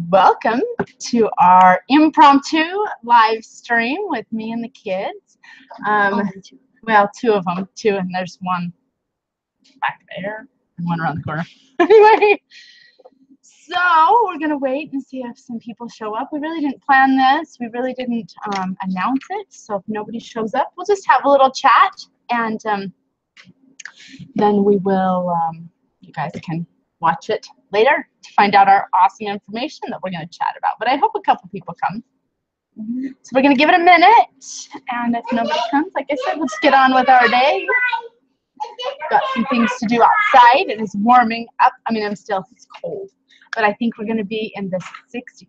Welcome to our impromptu live stream with me and the kids. Well, two of them, and there's one back there and one around the corner. Anyway, so we're gonna wait and see if some people show up. We really didn't plan this. We really didn't announce it. So if nobody shows up, we'll just have a little chat, and then we will. You guys can watch it later to find out our awesome information that we're going to chat about. But I hope a couple people come. So we're going to give it a minute, and if nobody comes, like I said, let's get on with our day. Got some things to do outside. It is warming up. I mean, it's cold, but I think we're going to be in the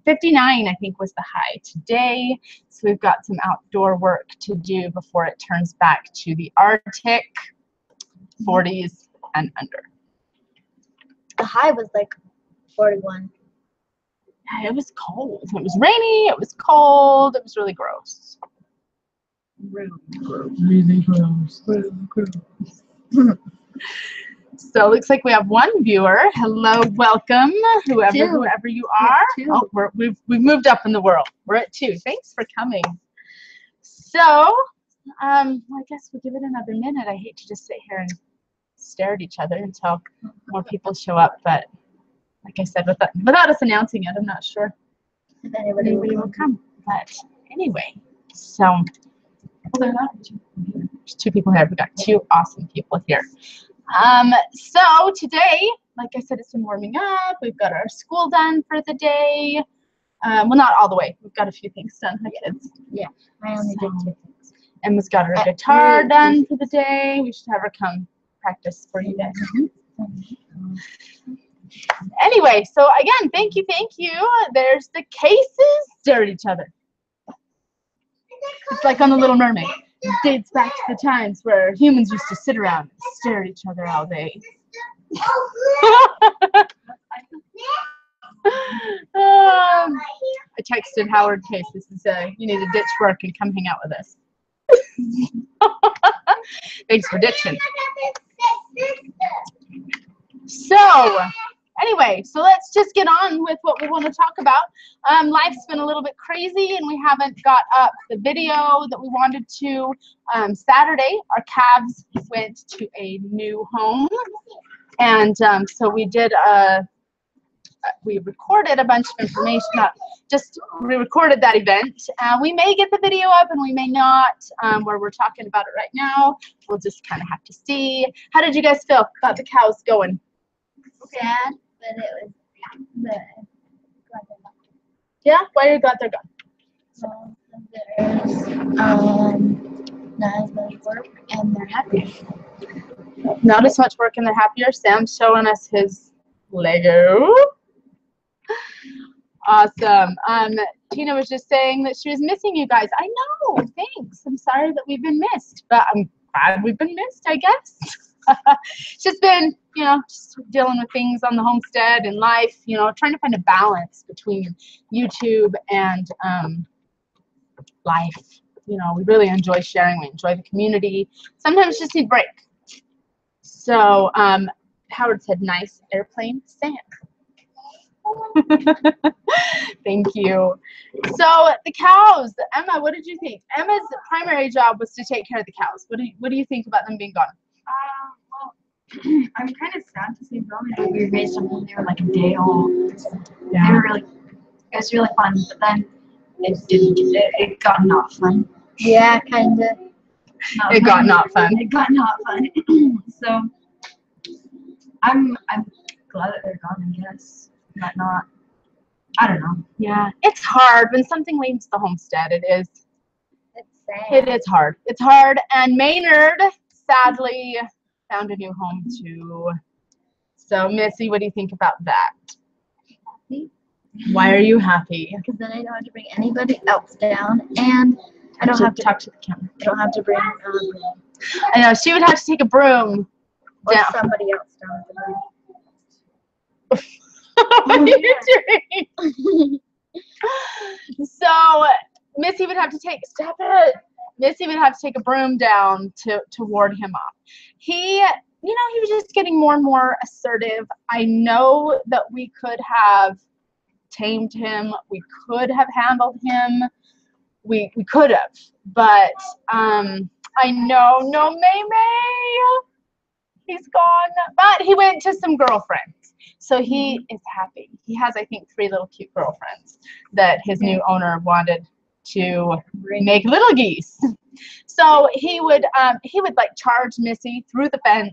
59, I think was the high today. So we've got some outdoor work to do before it turns back to the Arctic 40s and under. The high was like 41. Yeah, it was cold. It was rainy. It was cold. It was really gross. Really gross. So it looks like we have one viewer. Hello, welcome, whoever you are. Oh, we've moved up in the world. We're at 2. Thanks for coming. So, I guess we'll give it another minute. I hate to just sit here and stare at each other until more people show up, but like I said, without us announcing it, I'm not sure if anybody will come. But anyway, so there's 2 people here. We've got 2 awesome people here. So today, like I said, it's been warming up. We've got our school done for the day. Well, not all the way. We've got a few things done, huh, kids? Yeah, I only did 2 things. Emma's got her guitar done for the day. We should have her come practice for you guys. Anyway, so again, thank you. There's the cases. Stare at each other. It's like on The Little Mermaid. It dates back to the times where humans used to sit around and stare at each other all day. I texted Howard Cases and said, you need to ditch work and come hang out with us. Thanks for ditching. So, anyway, so let's just get on with what we want to talk about. Life's been a little bit crazy, and we haven't got up the video that we wanted to. Saturday, our calves went to a new home, and so we did we recorded a bunch of information. We recorded that event. We may get the video up and we may not, where we're talking about it right now. We'll just kind of have to see. How did you guys feel about the cows going? Sad, but it was Yeah? Why are you glad they're gone? so there's not as much work and they're happier. Not as much work and they're happier. Sam's showing us his Lego. Awesome. Tina was just saying that she was missing you guys. I know. Thanks. I'm sorry that we've been missed, but I'm glad we've been missed, I guess. It's just been, just dealing with things on the homestead and life, trying to find a balance between YouTube and life. We really enjoy sharing. We enjoy the community. Sometimes just need a break. So Howard said, nice airplane sand. Thank you. So the cows, Emma, what did you think? Emma's primary job was to take care of the cows. What do you think about them being gone? Well, I'm kind of sad to say that we raised them when they were like a day old. Yeah. It was really fun, but then it got not fun. Yeah, kind of. It got not fun. It got not fun. So I'm glad that they're gone, I guess. But not, I don't know. Yeah, it's hard when something leaves the homestead. It is. It's sad. It is hard. It's hard, and Maynard sadly found a new home too. So, Missy, what do you think about that? Happy. Why are you happy? Because then I don't have to bring anybody else down, and I don't have to talk to the camera. I don't have to bring I know she would have to take a broom or down. somebody else down with the broom. What are you doing? So Missy would have to take Missy would have to take a broom down to ward him off. He you know, he was just getting more and more assertive. I know that we could have tamed him. We could have handled him. We could have. But I know, no, May. He's gone. But he went to some girlfriends. So he is happy. He has, I think, 3 little cute girlfriends that his new owner wanted to make little geese. So he would like charge Missy through the fence.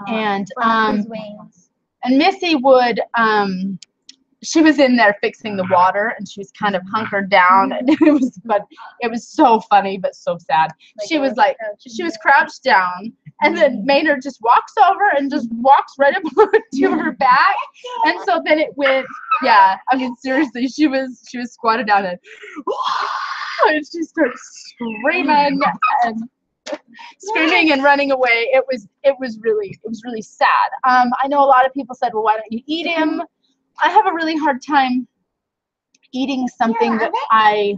And Missy would she was in there fixing the water, and she was kind of hunkered down, and it was so funny but so sad. She was crouched down, and then Maynard just walks over and just walks right up to her back, and so then it went, yeah, I mean seriously, she was squatted down and she started screaming and running away. It was really sad. I know a lot of people said, well, why don't you eat him? I have a really hard time eating something that I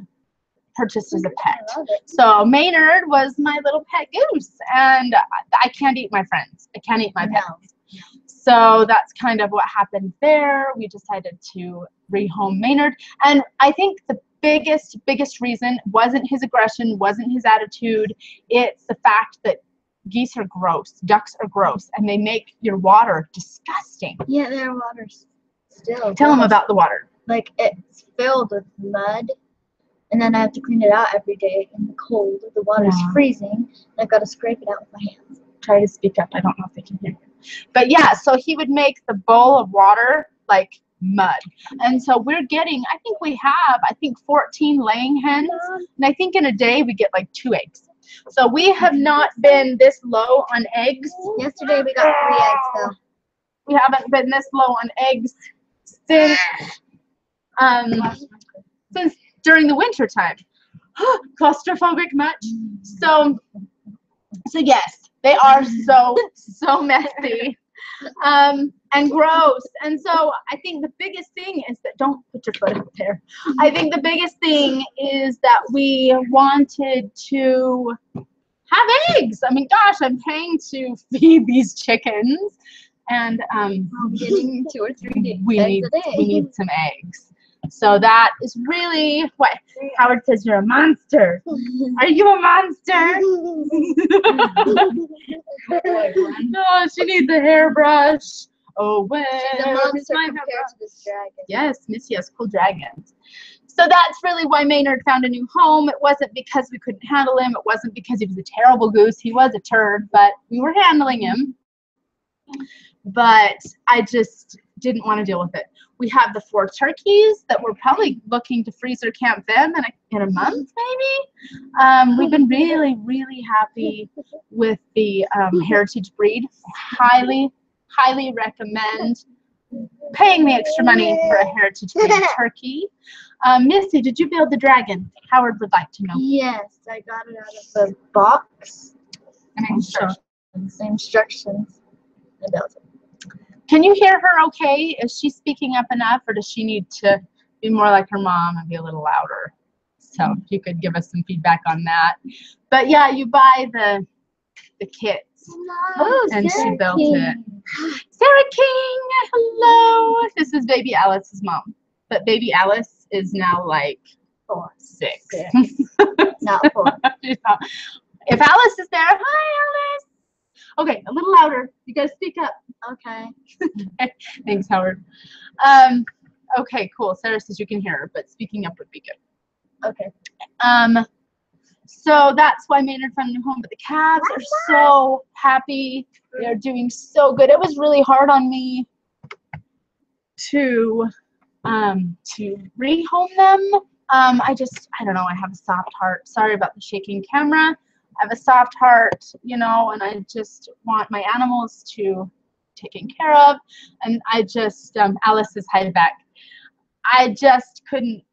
purchased as a pet. So Maynard was my little pet goose, and I can't eat my friends. I can't eat my pets. So that's kind of what happened there. We decided to rehome Maynard, and I think the biggest reason wasn't his aggression, wasn't his attitude. It's the fact that geese are gross, ducks are gross, and they make your water disgusting. Yeah, their water's still. Tell them about the water. Like, it's filled with mud, and then I have to clean it out every day in the cold. The water's freezing, and I've got to scrape it out with my hands. Try to speak up. I don't know if they can hear you. But yeah, so he would make the bowl of water like mud. And so we're getting, I think we have, 14 laying hens. And I think in a day we get like 2 eggs. So we have not been this low on eggs. Yesterday we got 3 eggs though. We haven't been this low on eggs since during the winter time. Claustrophobic much? So yes, they are so messy and gross. And so I think the biggest thing is that, don't put your foot out there. I think the biggest thing is that we wanted to have eggs. I mean, gosh, I'm paying to feed these chickens, and getting 2 or 3 we eggs a day. We need some eggs. So that is really what Howard says. You're a monster. Are you a monster? No, she needs a hairbrush. Oh, where She's a monster is my compared hairbrush? to this dragon. Yes, Missy has cool dragons. So that's really why Maynard found a new home. It wasn't because we couldn't handle him. It wasn't because he was a terrible goose. He was a turd, but we were handling him. But I just didn't want to deal with it. We have the 4 turkeys that we're probably looking to freezer camp them in a month, maybe. We've been really happy with the heritage breed. Highly recommend paying the extra money for a heritage breed turkey. Missy, did you build the dragon? Howard would like to know. Yes, I got it out of the box. And Instructions. I built it. Can you hear her okay? Is she speaking up enough, or does she need to be more like her mom and be a little louder? So if you could give us some feedback on that. But yeah, you buy the kits. Oh, and Sarah she built King. it. Sarah King, hello. This is baby Alice's mom. But baby Alice is now like 6. Not 4. If Alice is there, hi Alice. Okay, a little louder. You guys speak up. Okay. Thanks, Howard. Okay, cool. Sarah says you can hear her, but speaking up would be good. Okay. So that's why Maynard found a new home. But the calves are so happy. They're doing so good. It was really hard on me to rehome them. I don't know. I have a soft heart. Sorry about the shaking camera. I have a soft heart, you know, and I just want my animals to taken care of. And I just, Alice is hiding back. I just couldn't,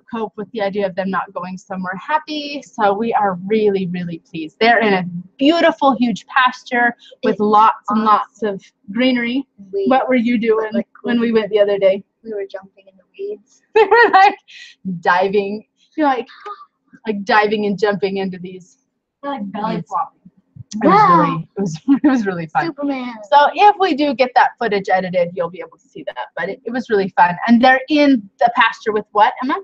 cope with the idea of them not going somewhere happy. So we are really pleased. They're in a beautiful, huge pasture with lots and lots of greenery. What were you doing when we went the other day? We were jumping in the weeds. We were like diving, like diving and jumping into these. They're like belly flopping. It was really fun. Superman. So if we do get that footage edited, you'll be able to see that. But it was really fun. And they're in the pasture with what, Emma?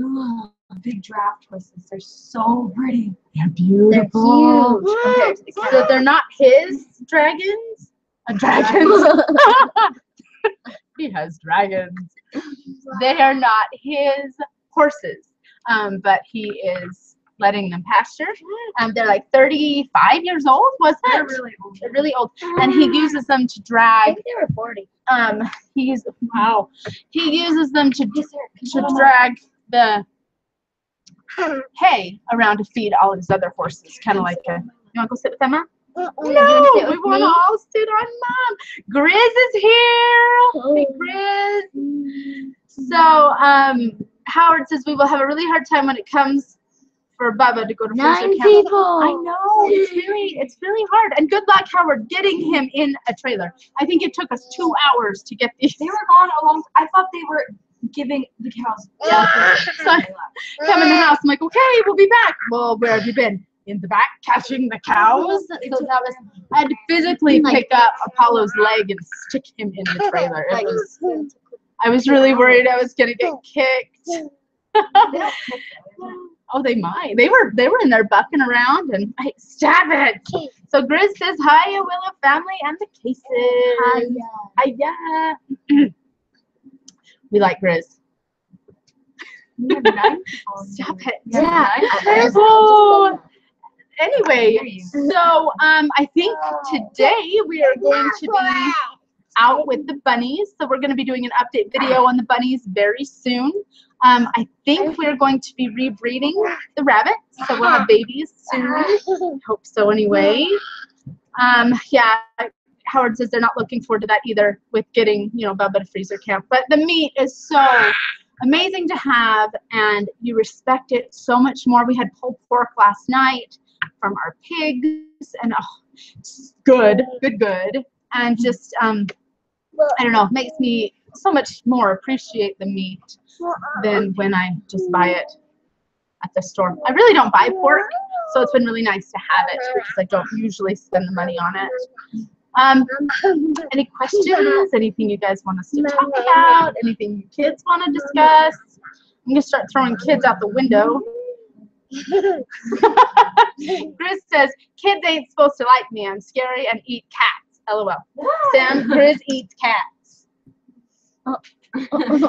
Ooh, big draft horses. They're so pretty. They're beautiful. They're huge. So they're not his dragons? Dragons. He has dragons. They are not his horses, but he is letting them pasture. They're like 35 years old, wasn't it? They're really old. They're really old. And he uses them to I drag. think they were 40. He uses them to drag the hay around to feed all his other horses, kind of like a. You want to go sit with Emma? No, we want to all sit on Mom. Grizz is here. Hey, Grizz. So, Howard says we will have a really hard time when it comes for Bubba to go to freezer 9 camp. people. I know, it's really hard. And good luck, Howard, getting him in a trailer. I think it took us 2 hours to get these. They were gone a long. I thought they were giving the cows. So I come in the house. I'm like, okay, we'll be back. Well, where have you been? In the back, catching the cows. So that was. I had to physically pick up Apollo's leg and stick him in the trailer. It was. I was really worried I was gonna get kicked. Oh, they might. They were in there bucking around and hey, stop it. So Grizz says hi, Willow family and the cases. Hiya. We like Grizz. Stop it. Yeah. Oh. Anyway, so I think today we are going to be out with the bunnies. So we're going to be doing an update video on the bunnies very soon. I think we're going to be rebreeding the rabbits. So we'll have babies soon. Hope so anyway. Yeah, Howard says they're not looking forward to that either with getting, Bubba to freezer camp. But the meat is so amazing to have and you respect it so much more. We had pulled pork last night from our pigs and good. And just, I don't know, makes me so much more appreciate the meat than when I just buy it at the store. I really don't buy pork, so it's been really nice to have it because I don't usually spend the money on it. Any questions? Anything you guys want us to talk about? Anything you kids want to discuss? I'm going to start throwing kids out the window. Grizz says, kids ain't supposed to like me. I'm scary and eat cats. LOL. Sam, Grizz eats cats.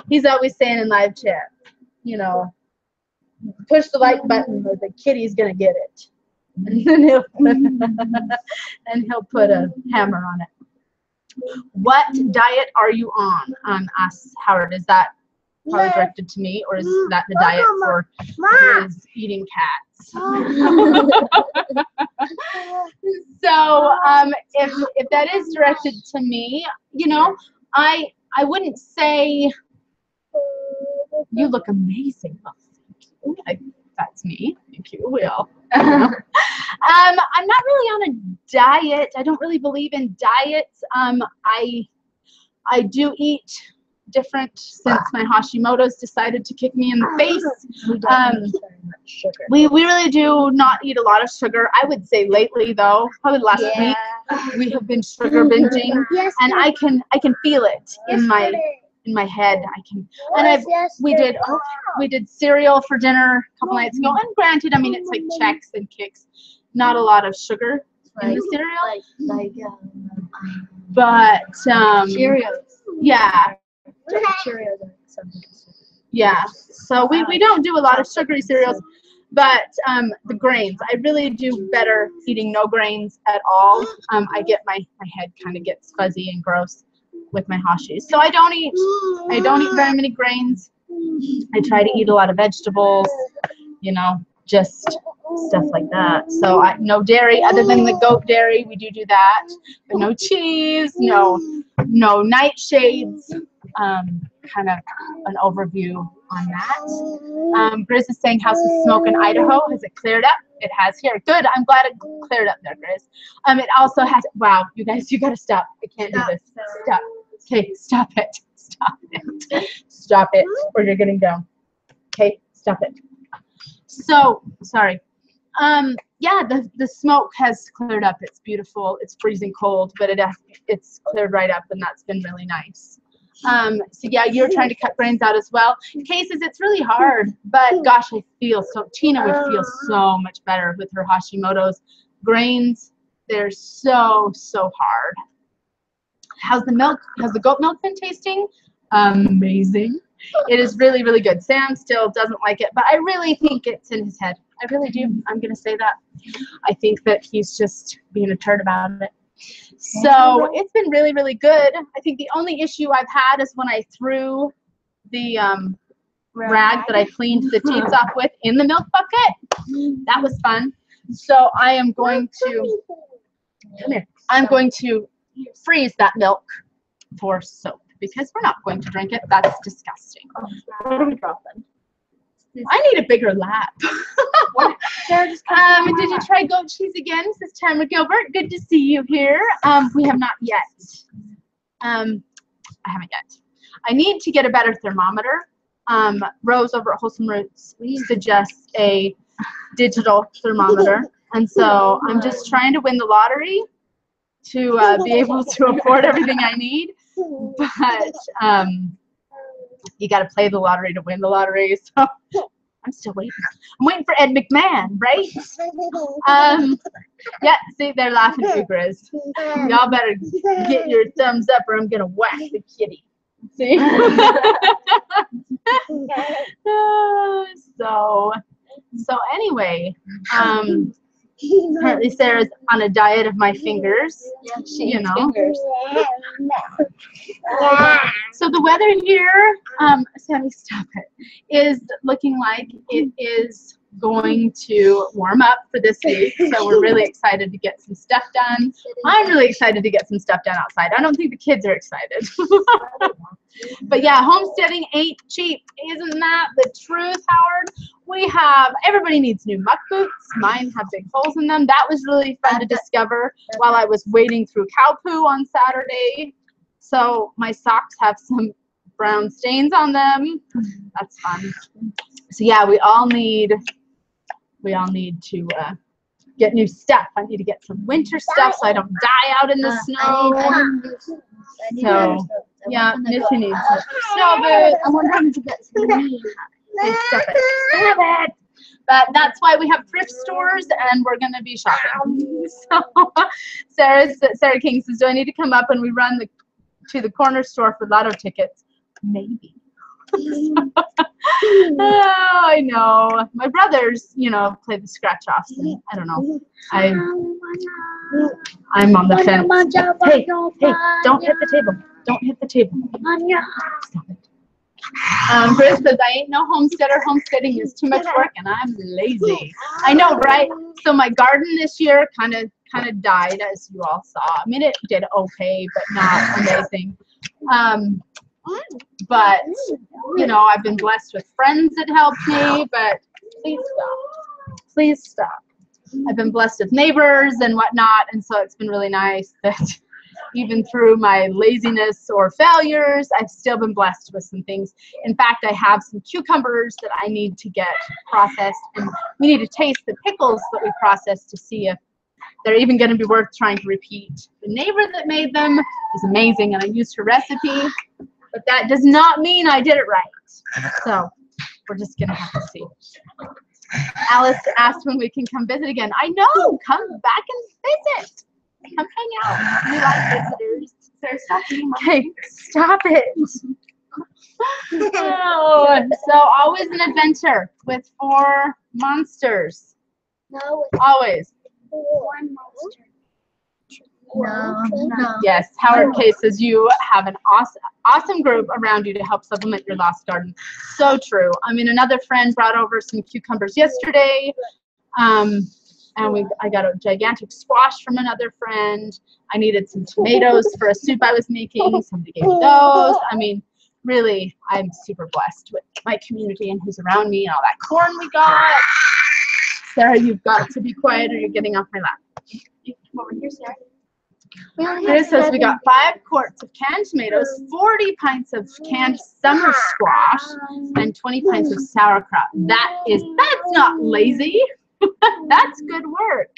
He's always saying in live chat, push the like button or the kitty's going to get it. And then he'll put a hammer on it. What diet are you on? Asks Howard. Is that probably directed to me, or is that the diet for his eating cats? So if that is directed to me, I wouldn't say you look amazing. Oh, that's me. Thank you, Will. I'm not really on a diet. I don't really believe in diets. I do eat different since my Hashimoto's decided to kick me in the face. We really do not eat a lot of sugar. I would say lately though, probably last week, we have been sugar binging, and I can feel it in my head. We did cereal for dinner a couple nights ago, and granted, I mean it's like Chex and Kix, not a lot of sugar in the cereal. But Cheerios. Yeah. Cheerios are Yeah. So we don't do a lot of sugary cereals, but the grains, I really do better eating no grains at all. I get my head kind of gets fuzzy and gross with my hashis. So I don't eat very many grains. I try to eat a lot of vegetables, just stuff like that. So no dairy other than the goat dairy. We do that, but no cheese, no nightshades. Kind of an overview on that. Grizz is saying how's the smoke in Idaho? Has it cleared up? It has here. Good. I'm glad it cleared up there, Grizz. It also has. Wow, you guys, you gotta stop. I can't do this. Stop. Okay, stop it. Stop it. Stop it, or you're getting down. Okay, stop it. So sorry. yeah, the smoke has cleared up. It's beautiful. It's freezing cold, but it's cleared right up, and that's been really nice. So yeah, you're trying to cut grains out as well. Cases, it's really hard, but gosh, Tina would feel so much better with her Hashimoto's. Grains, they're so hard. How's the goat milk been tasting? Amazing. It is really, really good. Sam still doesn't like it, but I really think it's in his head. I really do. I'm going to say that. I think that he's just being a turd about it. So it's been really, really good. I think the only issue I've had is when I threw the rag that I cleaned the teats off with in the milk bucket. That was fun. So I am going to, I'm going to freeze that milk for soap because we're not going to drink it. That's disgusting. Where do we drop them? I need a bigger lap. Did you try goat cheese again? This is Tamara Gilbert. Good to see you here. We have not yet. I haven't yet. I need to get a better thermometer. Rose over at Wholesome Roots suggests a digital thermometer, and so I'm just trying to win the lottery to be able to afford everything I need. But you got to play the lottery to win the lottery. So I'm still waiting. I'm waiting for Ed McMahon, right? Yeah, see, they're laughing at you, Grizz. Y'all better get your thumbs up or I'm going to whack the kitty. See? So anyway, apparently Sarah's on a diet of my fingers. Yeah, she eats fingers. So the weather here, Sammy, stop it, is looking like it is going to warm up for this week. So we're really excited to get some stuff done. I'm really excited to get some stuff done outside. I don't think the kids are excited. But yeah, homesteading ain't cheap. Isn't that the truth, Howard? Everybody needs new muck boots. Mine have big holes in them. That was really fun to discover while I was wading through cow poo on Saturday. So my socks have some brown stains on them. That's fun. So yeah, we all need to get new stuff. I need to get some winter stuff so I don't die out in the snow. So yeah, Missy needs snow boots. I want him to get some meat. Stop it. But that's why we have thrift stores, and we're going to be shopping. So Sarah King says, do I need to come up and we run to the corner store for lotto tickets? Maybe. Oh, I know. My brothers, play the scratch offs, and I don't know. I'm on the fence. Hey, don't hit the table. Don't hit the table. Stop it. Chris says, I ain't no homesteader. Homesteading is too much work, and I'm lazy. I know, right? So my garden this year kind of died, as you all saw. I mean, it did okay, but not amazing. But I've been blessed with friends that helped me. But please stop. I've been blessed with neighbors and whatnot, and so it's been really nice that even through my laziness or failures, I've still been blessed with some things. In fact, I have some cucumbers that I need to get processed, and we need to taste the pickles that we processed to see if they're even going to be worth trying to repeat. The neighbor that made them is amazing, and I used her recipe, but that does not mean I did it right. So we're just going to have to see. Alice asked when we can come visit again. I know, come back and visit. Come hang out. We like visitors. Sarah, stop eating. Okay, stop it. So always an adventure with 4 monsters. No. Always. 1 monster. No. Yes, Howard K says you have an awesome group around you to help supplement your lost garden. So true. I mean, another friend brought over some cucumbers yesterday. And I got a gigantic squash from another friend. I needed some tomatoes for a soup I was making. Somebody gave me those. I mean, really, I'm super blessed with my community and who's around me and all that corn we got. Sarah, you've got to be quiet or you're getting off my lap. Come over here, Sarah. Chris says we got 5 quarts of canned tomatoes, 40 pints of canned summer squash, and 20 pints of sauerkraut. That's not lazy. That's good work.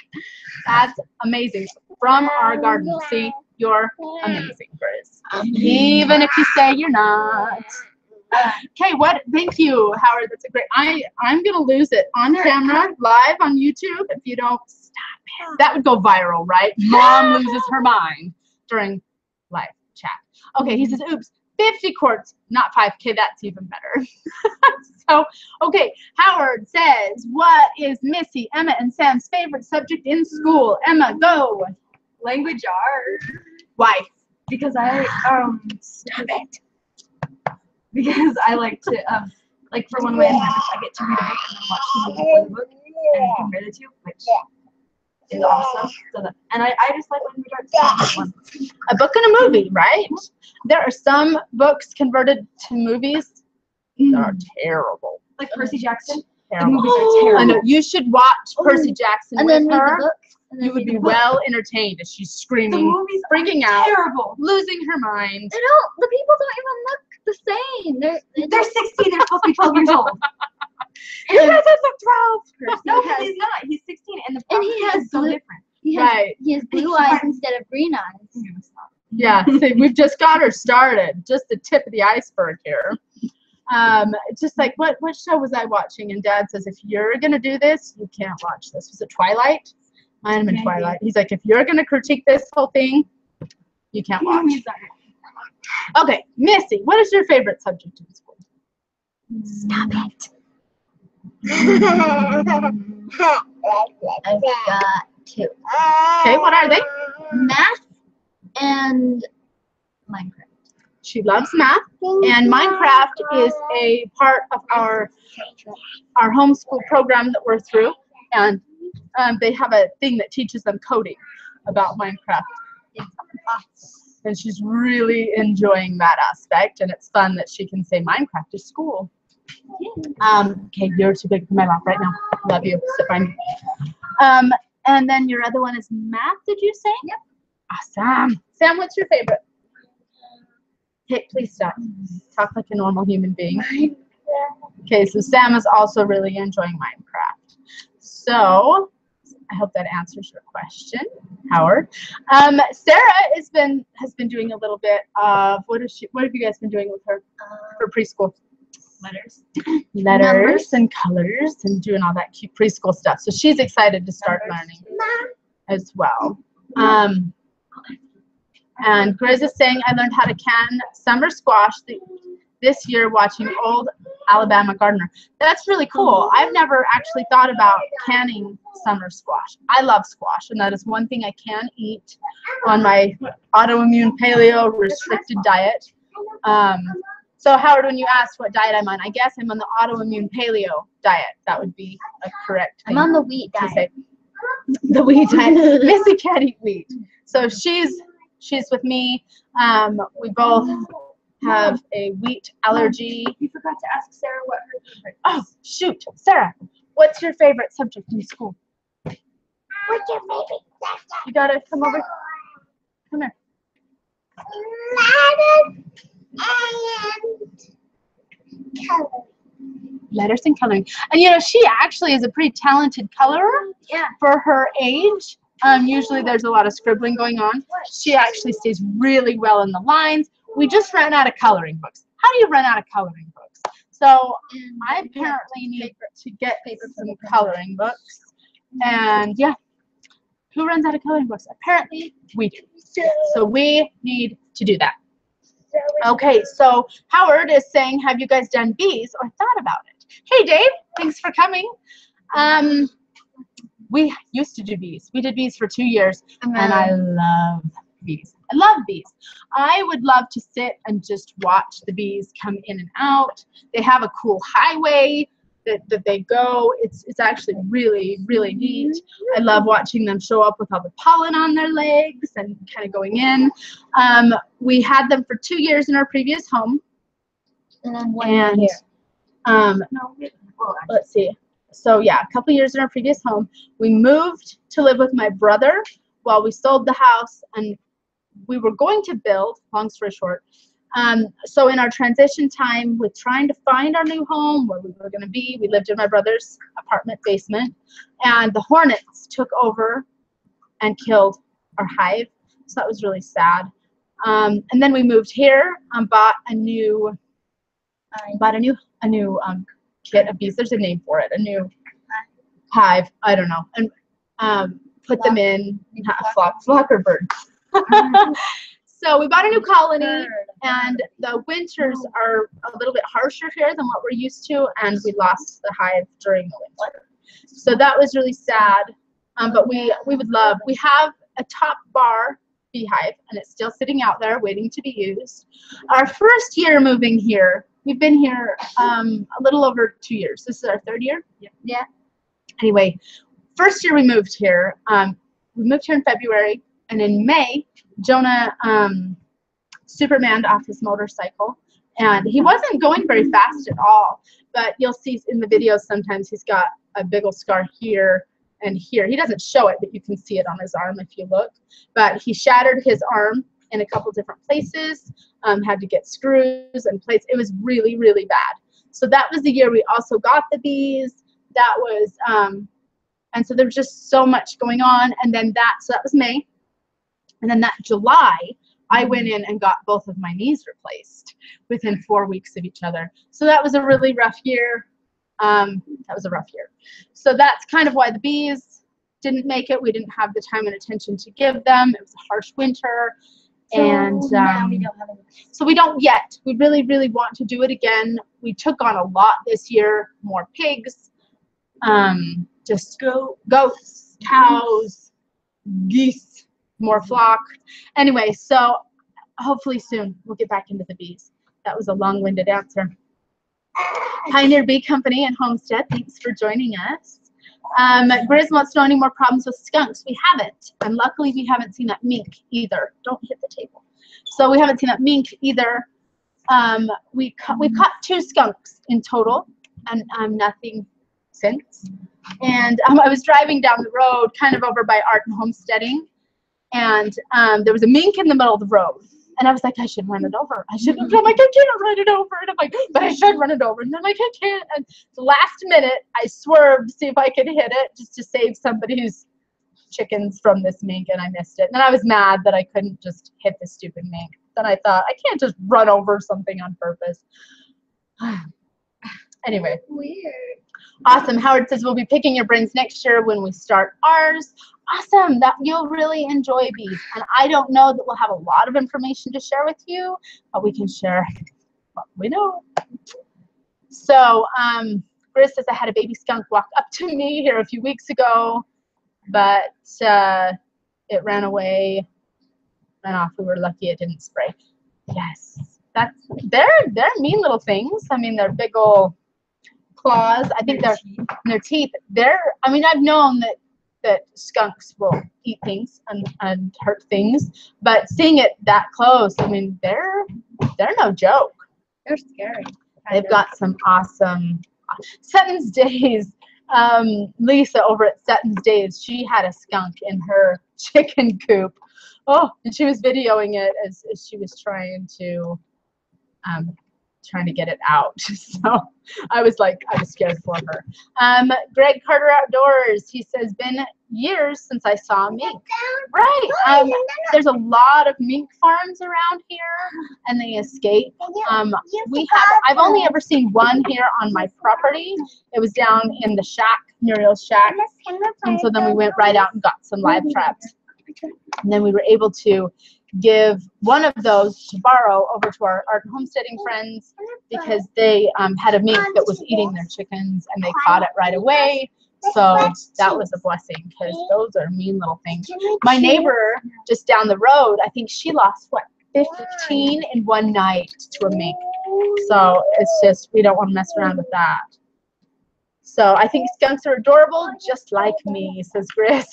That's amazing. From our garden. See, you're amazing, Grizz. Even if you say you're not. Okay, what? Thank you, Howard. That's a great. I'm gonna lose it on camera, live on YouTube. If you don't stop it, that would go viral, right? Mom loses her mind during live chat. Okay, he says, "Oops, 50 quarts, not 5K. That's even better." So, okay, Howard says, "What is Missy, Emma, and Sam's favorite subject in school?" Emma, go. Language art. Why? Because I stop it. Because I like to like for one way I get to read a book and then watch the movie for the book and compare the two, which is awesome. So that, and I just like language arts. A book and a movie, right? There are some books converted to movies that are terrible. Like Percy Jackson. Terrible. The movies are terrible. I know. You should watch Percy Jackson and with then read her. the book. You would be well entertained as she's screaming, freaking out, terrible, losing her mind. They don't. The people don't even look the same. They're 16. They're supposed to be 12 years old. He doesn't look 12. No, he's not. He's 16, and he has is so blue- different. He has, Right. he has blue eyes instead of green eyes. Yeah, see, we've just got her started. Just the tip of the iceberg here. Just like what show was I watching? And Dad says, if you're gonna do this, you can't watch this. Was it Twilight? Might have been Twilight. He's like, if you're gonna critique this whole thing, you can't watch. Okay, Missy, what is your favorite subject in school? Stop it. I've got two. Okay, what are they? Math and Minecraft. She loves math, and Minecraft is a part of our homeschool program that we're through, and they have a thing that teaches them coding about Minecraft. And she's really enjoying that aspect, and it's fun that she can say Minecraft is school. Okay, you're too big for my lap right now. Love you. Sit fine. And then your other one is math, did you say? Yep. Awesome. Sam, what's your favorite? Okay, please stop. Talk like a normal human being. Okay, so Sam is also really enjoying Minecraft. So I hope that answers your question, Howard. Sarah has been doing a little bit of what have you guys been doing with her for preschool? Letters and colors and doing all that cute preschool stuff. So she's excited to start learning as well. And Grizz is saying, I learned how to can summer squash this year watching Old Alabama Gardener. That's really cool. I've never actually thought about canning summer squash. I love squash, and that is one thing I can eat on my autoimmune paleo restricted diet. So Howard, when you asked what diet I'm on, I guess I'm on the autoimmune paleo diet. That would be a correct thing. I'm on the wheat diet. Say. The wheat diet. Missy can't eat wheat. So she's with me. We both have a wheat allergy. You forgot to ask Sarah what her favorite. Oh, shoot. Sarah, what's your favorite subject in school? What's your favorite subject? You gotta come over. Come here. Letters and coloring. And you know, she actually is a pretty talented colorer. Yeah. For her age. Usually there's a lot of scribbling going on. She actually stays really well in the lines. We just ran out of coloring books. How do you run out of coloring books? So I apparently need to get some coloring books. And yeah, who runs out of coloring books? Apparently we do. So we need to do that. Okay, so Howard is saying, have you guys done bees or thought about it? Hey Dave, thanks for coming. We used to do bees. We did bees for 2 years, and I love bees. I love bees. I would love to sit and just watch the bees come in and out. They have a cool highway that they go. It's actually really, really neat. I love watching them show up with all the pollen on their legs and kind of going in. We had them for 2 years in our previous home. And then 1 year here. Let's see. So yeah, a couple years in our previous home. We moved to live with my brother while we sold the house, and we were going to build, long story short, So in our transition time with trying to find our new home, where we were going to be, we lived in my brother's apartment basement, and the hornets took over and killed our hive. So that was really sad. And then we moved here, bought a new kit of bees. There's a name for it, a new hive. I don't know. And put them in flock or bird. So we bought a new colony, and the winters are a little bit harsher here than what we're used to, and we lost the hive during the winter. So that was really sad. But we would love. We have a top bar beehive, and it's still sitting out there waiting to be used. Our first year moving here, we've been here a little over 2 years. This is our 3rd year. Yeah. Anyway, first year we moved here. We moved here in February, and in May, Jonah Supermaned off his motorcycle, and he wasn't going very fast at all. But you'll see in the videos sometimes he's got a big old scar here and here. He doesn't show it, but you can see it on his arm if you look. But he shattered his arm in a couple different places, had to get screws and plates. It was really, really bad. So that was the year we also got the bees. That was, and so there was just so much going on. And then so that was May. And then that July, I went in and got both of my knees replaced within 4 weeks of each other. So that was a really rough year. So that's kind of why the bees didn't make it. We didn't have the time and attention to give them. It was a harsh winter. And now we don't have any. So we don't yet. We really, really want to do it again. We took on a lot this year, more pigs, just goats, cows, geese, more flock. Anyway, so hopefully soon we'll get back into the bees. That was a long-winded answer. Pioneer Bee Company and Homestead, thanks for joining us. Grizz wants to know any more problems with skunks. We haven't, and luckily we haven't seen that mink either. Don't hit the table. So we haven't seen that mink either. We've caught 2 skunks in total, and nothing since. And I was driving down the road, kind of over by Art and Homesteading, and there was a mink in the middle of the road. And I was like, I should run it over. I should. I'm like, I can't run it over. And I'm like, but I should run it over. And they're like, I can't. And the last minute, I swerved to see if I could hit it, just to save somebody's chickens from this mink, and I missed it. And I was mad that I couldn't just hit the stupid mink. Then I thought, I can't just run over something on purpose. Anyway. Weird. Awesome. Howard says, we'll be picking your brains next year when we start ours. Awesome. That you'll really enjoy bees. And I don't know that we'll have a lot of information to share with you, but we can share what we know. So Grizz says, I had a baby skunk walk up to me here a few weeks ago, but it ran away, ran off. We were lucky it didn't spray. Yes. They're mean little things. I mean, they're big old claws. I think their teeth. I mean, I've known that skunks will eat things and hurt things, but seeing it that close, I mean, they're no joke. They're scary. They've got some awesome Sutton's Days. Lisa over at Sutton's Days, she had a skunk in her chicken coop. Oh, and she was videoing it as she was trying to get it out. So I was scared for her. Greg Carter Outdoors, he says, been years since I saw a mink. Right. There's a lot of mink farms around here, and they escape. I've only ever seen one here on my property. It was down in the shack, Muriel's shack. And so then we went right out and got some live traps. And then we were able to give one of those to borrow over to our art and homesteading friends, because they had a mink that was eating their chickens, and they caught it right away. So that was a blessing, because those are mean little things. My neighbor just down the road, I think she lost 15 in one night to a mink. So it's just, we don't want to mess around with that. So I think skunks are adorable, just like me, says Grizz.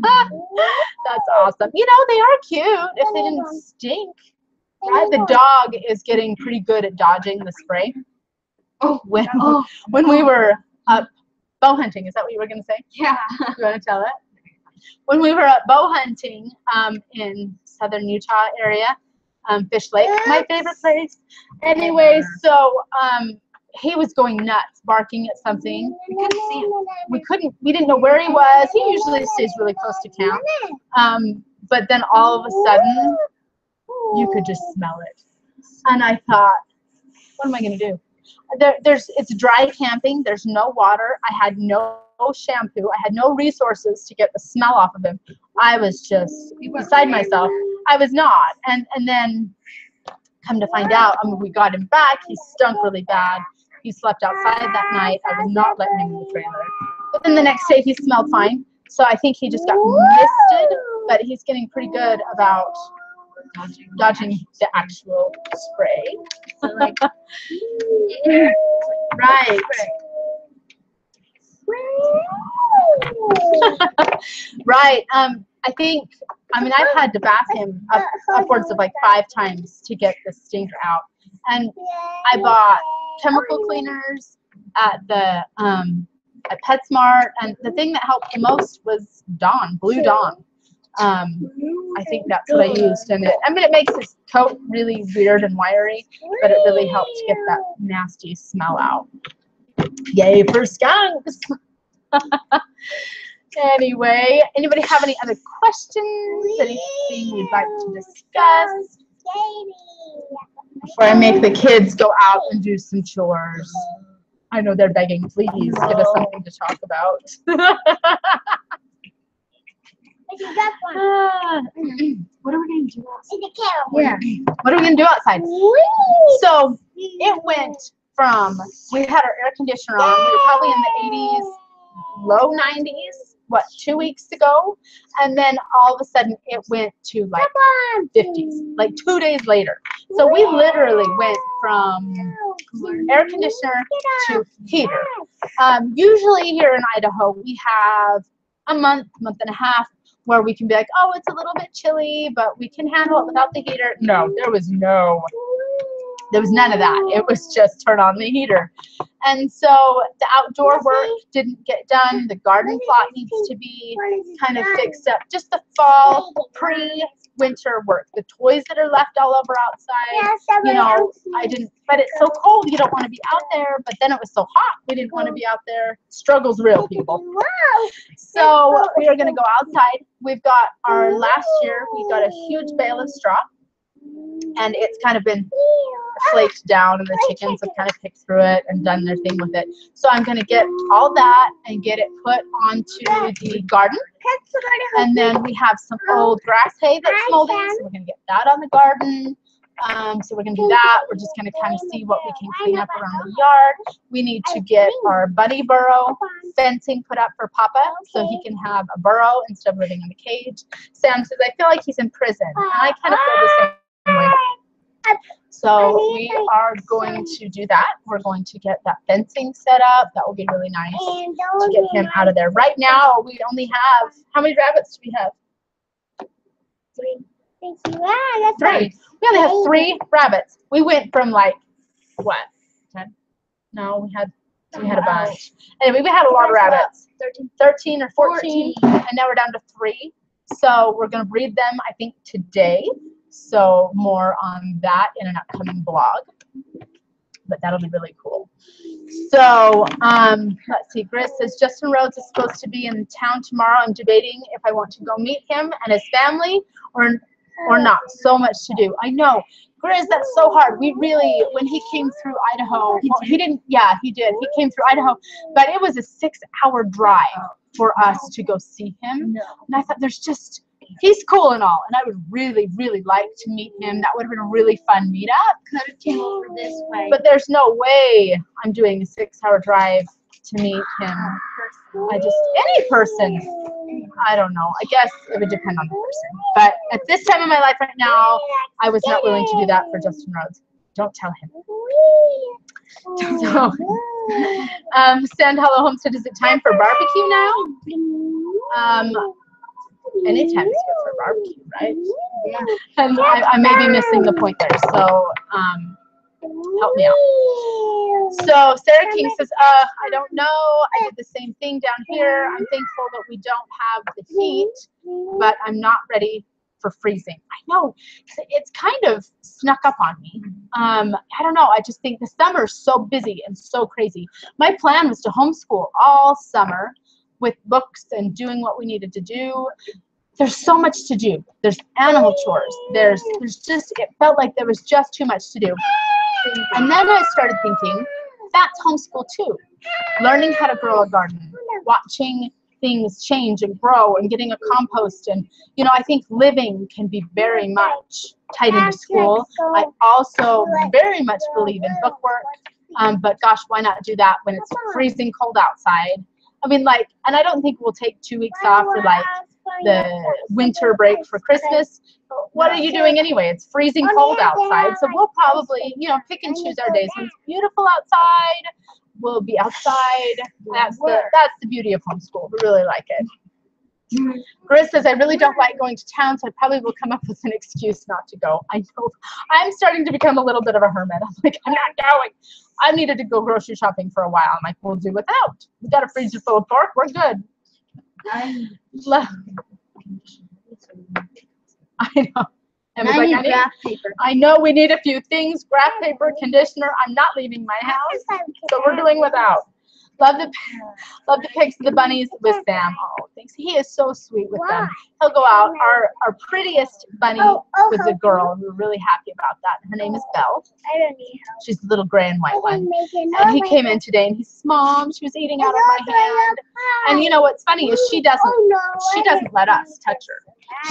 That's awesome. You know, they are cute if they didn't stink. Right? The dog is getting pretty good at dodging the spray. When we were up bow hunting, is that what you were going to say? Yeah. You want to tell it? When we were up bow hunting in southern Utah area, Fish Lake, my favorite place. Anyway, so he was going nuts, barking at something. We couldn't see him. We didn't know where he was. He usually stays really close to camp. But then all of a sudden, you could just smell it. And I thought, what am I going to do? It's dry camping. There's no water. I had no shampoo. I had no resources to get the smell off of him. I was just beside myself. I was not. And then come to find out, we got him back. He stunk really bad. He slept outside that night. I was not letting him in the trailer. But then the next day he smelled fine. So I think he just got misted, but he's getting pretty good about dodging the actual spray. So like, right. Right. I think, I've had to bath him upwards of like 5 times to get the stink out. And I bought chemical cleaners at the at PetSmart, and the thing that helped the most was Dawn, Blue Dawn. I think that's what I used, and it makes his coat really weird and wiry, but it really helped get that nasty smell out. Yay for skunks! Anyway, anybody have any other questions? Anything you'd like to discuss? Before I make the kids go out and do some chores. I know they're begging, please give us something to talk about. What are we going to do outside? Yeah. What are we going to do outside? So it went from, we had our air conditioner on, we were probably in the 80s, low 90s, 2 weeks ago, and then all of a sudden it went to like 50s, like 2 days later. So we literally went from air conditioner to heater. Usually here in Idaho we have a month and a half where we can be like, oh, it's a little bit chilly, but we can handle it without the heater. No, there was none of that. It was just turn on the heater. And so the outdoor work didn't get done. The garden plot needs to be kind of fixed up. Just the fall pre-winter work. The toys that are left all over outside, but it's so cold you don't want to be out there, but then it was so hot we didn't want to be out there. Struggle's real, people. So we are going to go outside. We've got last year we got a huge bale of straw, and it's kind of been flaked down, and the chickens have kind of picked through it and done their thing with it. So I'm going to get all that and get it put onto the garden. And then we have some old grass hay that's molding, so we're going to get that on the garden. So we're going to do that. We're just going to kind of see what we can clean up around the yard. We need to get our bunny burrow fencing put up for Papa so he can have a burrow instead of living in a cage. Sam says, I feel like he's in prison. And I kind of feel the same way. So we are going to do that. We're going to get that fencing set up. That will be really nice to get him out of there. Right now, we only have, how many rabbits do we have? 3. 3. We only have 3 rabbits. We went from like, what, 10? No, we had a bunch. Anyway, we had a lot of rabbits. 13 or 14, and now we're down to 3. So we're going to breed them, I think, today. So more on that in an upcoming blog, but that'll be really cool. So let's see, Gris says Justin Rhodes is supposed to be in town tomorrow. I'm debating if I want to go meet him and his family or not. So much to do. I know, Gris, that's so hard. We really, when he came through Idaho, he did. He came through Idaho, but it was a 6-hour drive for us to go see him. And I thought he's cool and all, and I would really, really like to meet him. That would have been a really fun meetup. Could have came over this way. But there's no way I'm doing a 6-hour drive to meet him. Any person. I don't know. I guess it would depend on the person. But at this time in my life right now, I was not willing to do that for Justin Rhodes. Don't tell him. Don't tell him. Send Hello Homestead. Is it time for barbecue now? Anytime is good for barbecue, right? Yeah. And I may be missing the point there, so help me out. So Sarah King says, I don't know. I did the same thing down here. I'm thankful that we don't have the heat, but I'm not ready for freezing. I know it's kind of snuck up on me. I don't know. I just think the summer's so busy and so crazy. My plan was to homeschool all summer with books and doing what we needed to do. There's so much to do. There's animal chores. There's just, it felt like there was just too much to do. And then I started thinking, that's homeschool too. Learning how to grow a garden, watching things change and grow, and getting a compost. And, you know, I think living can be very much tied into school. I also very much believe in book work. But gosh, why not do that when it's freezing cold outside? I mean, like, and I don't think we'll take 2 weeks off for like the winter break for Christmas. What are you doing anyway? It's freezing cold outside, so we'll probably, you know, pick and choose our days. When it's beautiful outside, we'll be outside. That's the beauty of homeschool. We really like it. Grizz says, I really don't like going to town, so I probably will come up with an excuse not to go. I know. I'm starting to become a little bit of a hermit. I'm like, I'm not going. I needed to go grocery shopping for a while. I'm like, we'll do without. We got a freezer full of pork. We're good. I know. And I need graph paper. I know we need a few things. Graph paper, conditioner. I'm not leaving my house, so we're doing without. Love the pics of the bunnies with Sam. Oh, thanks. He is so sweet with them. He'll go out. Our prettiest bunny was a girl, and we're really happy about that. Her name is Belle. She's the little gray and white one. And he came in today, and he says, Mom, she was eating out of my hand. And you know what's funny is she doesn't let us touch her.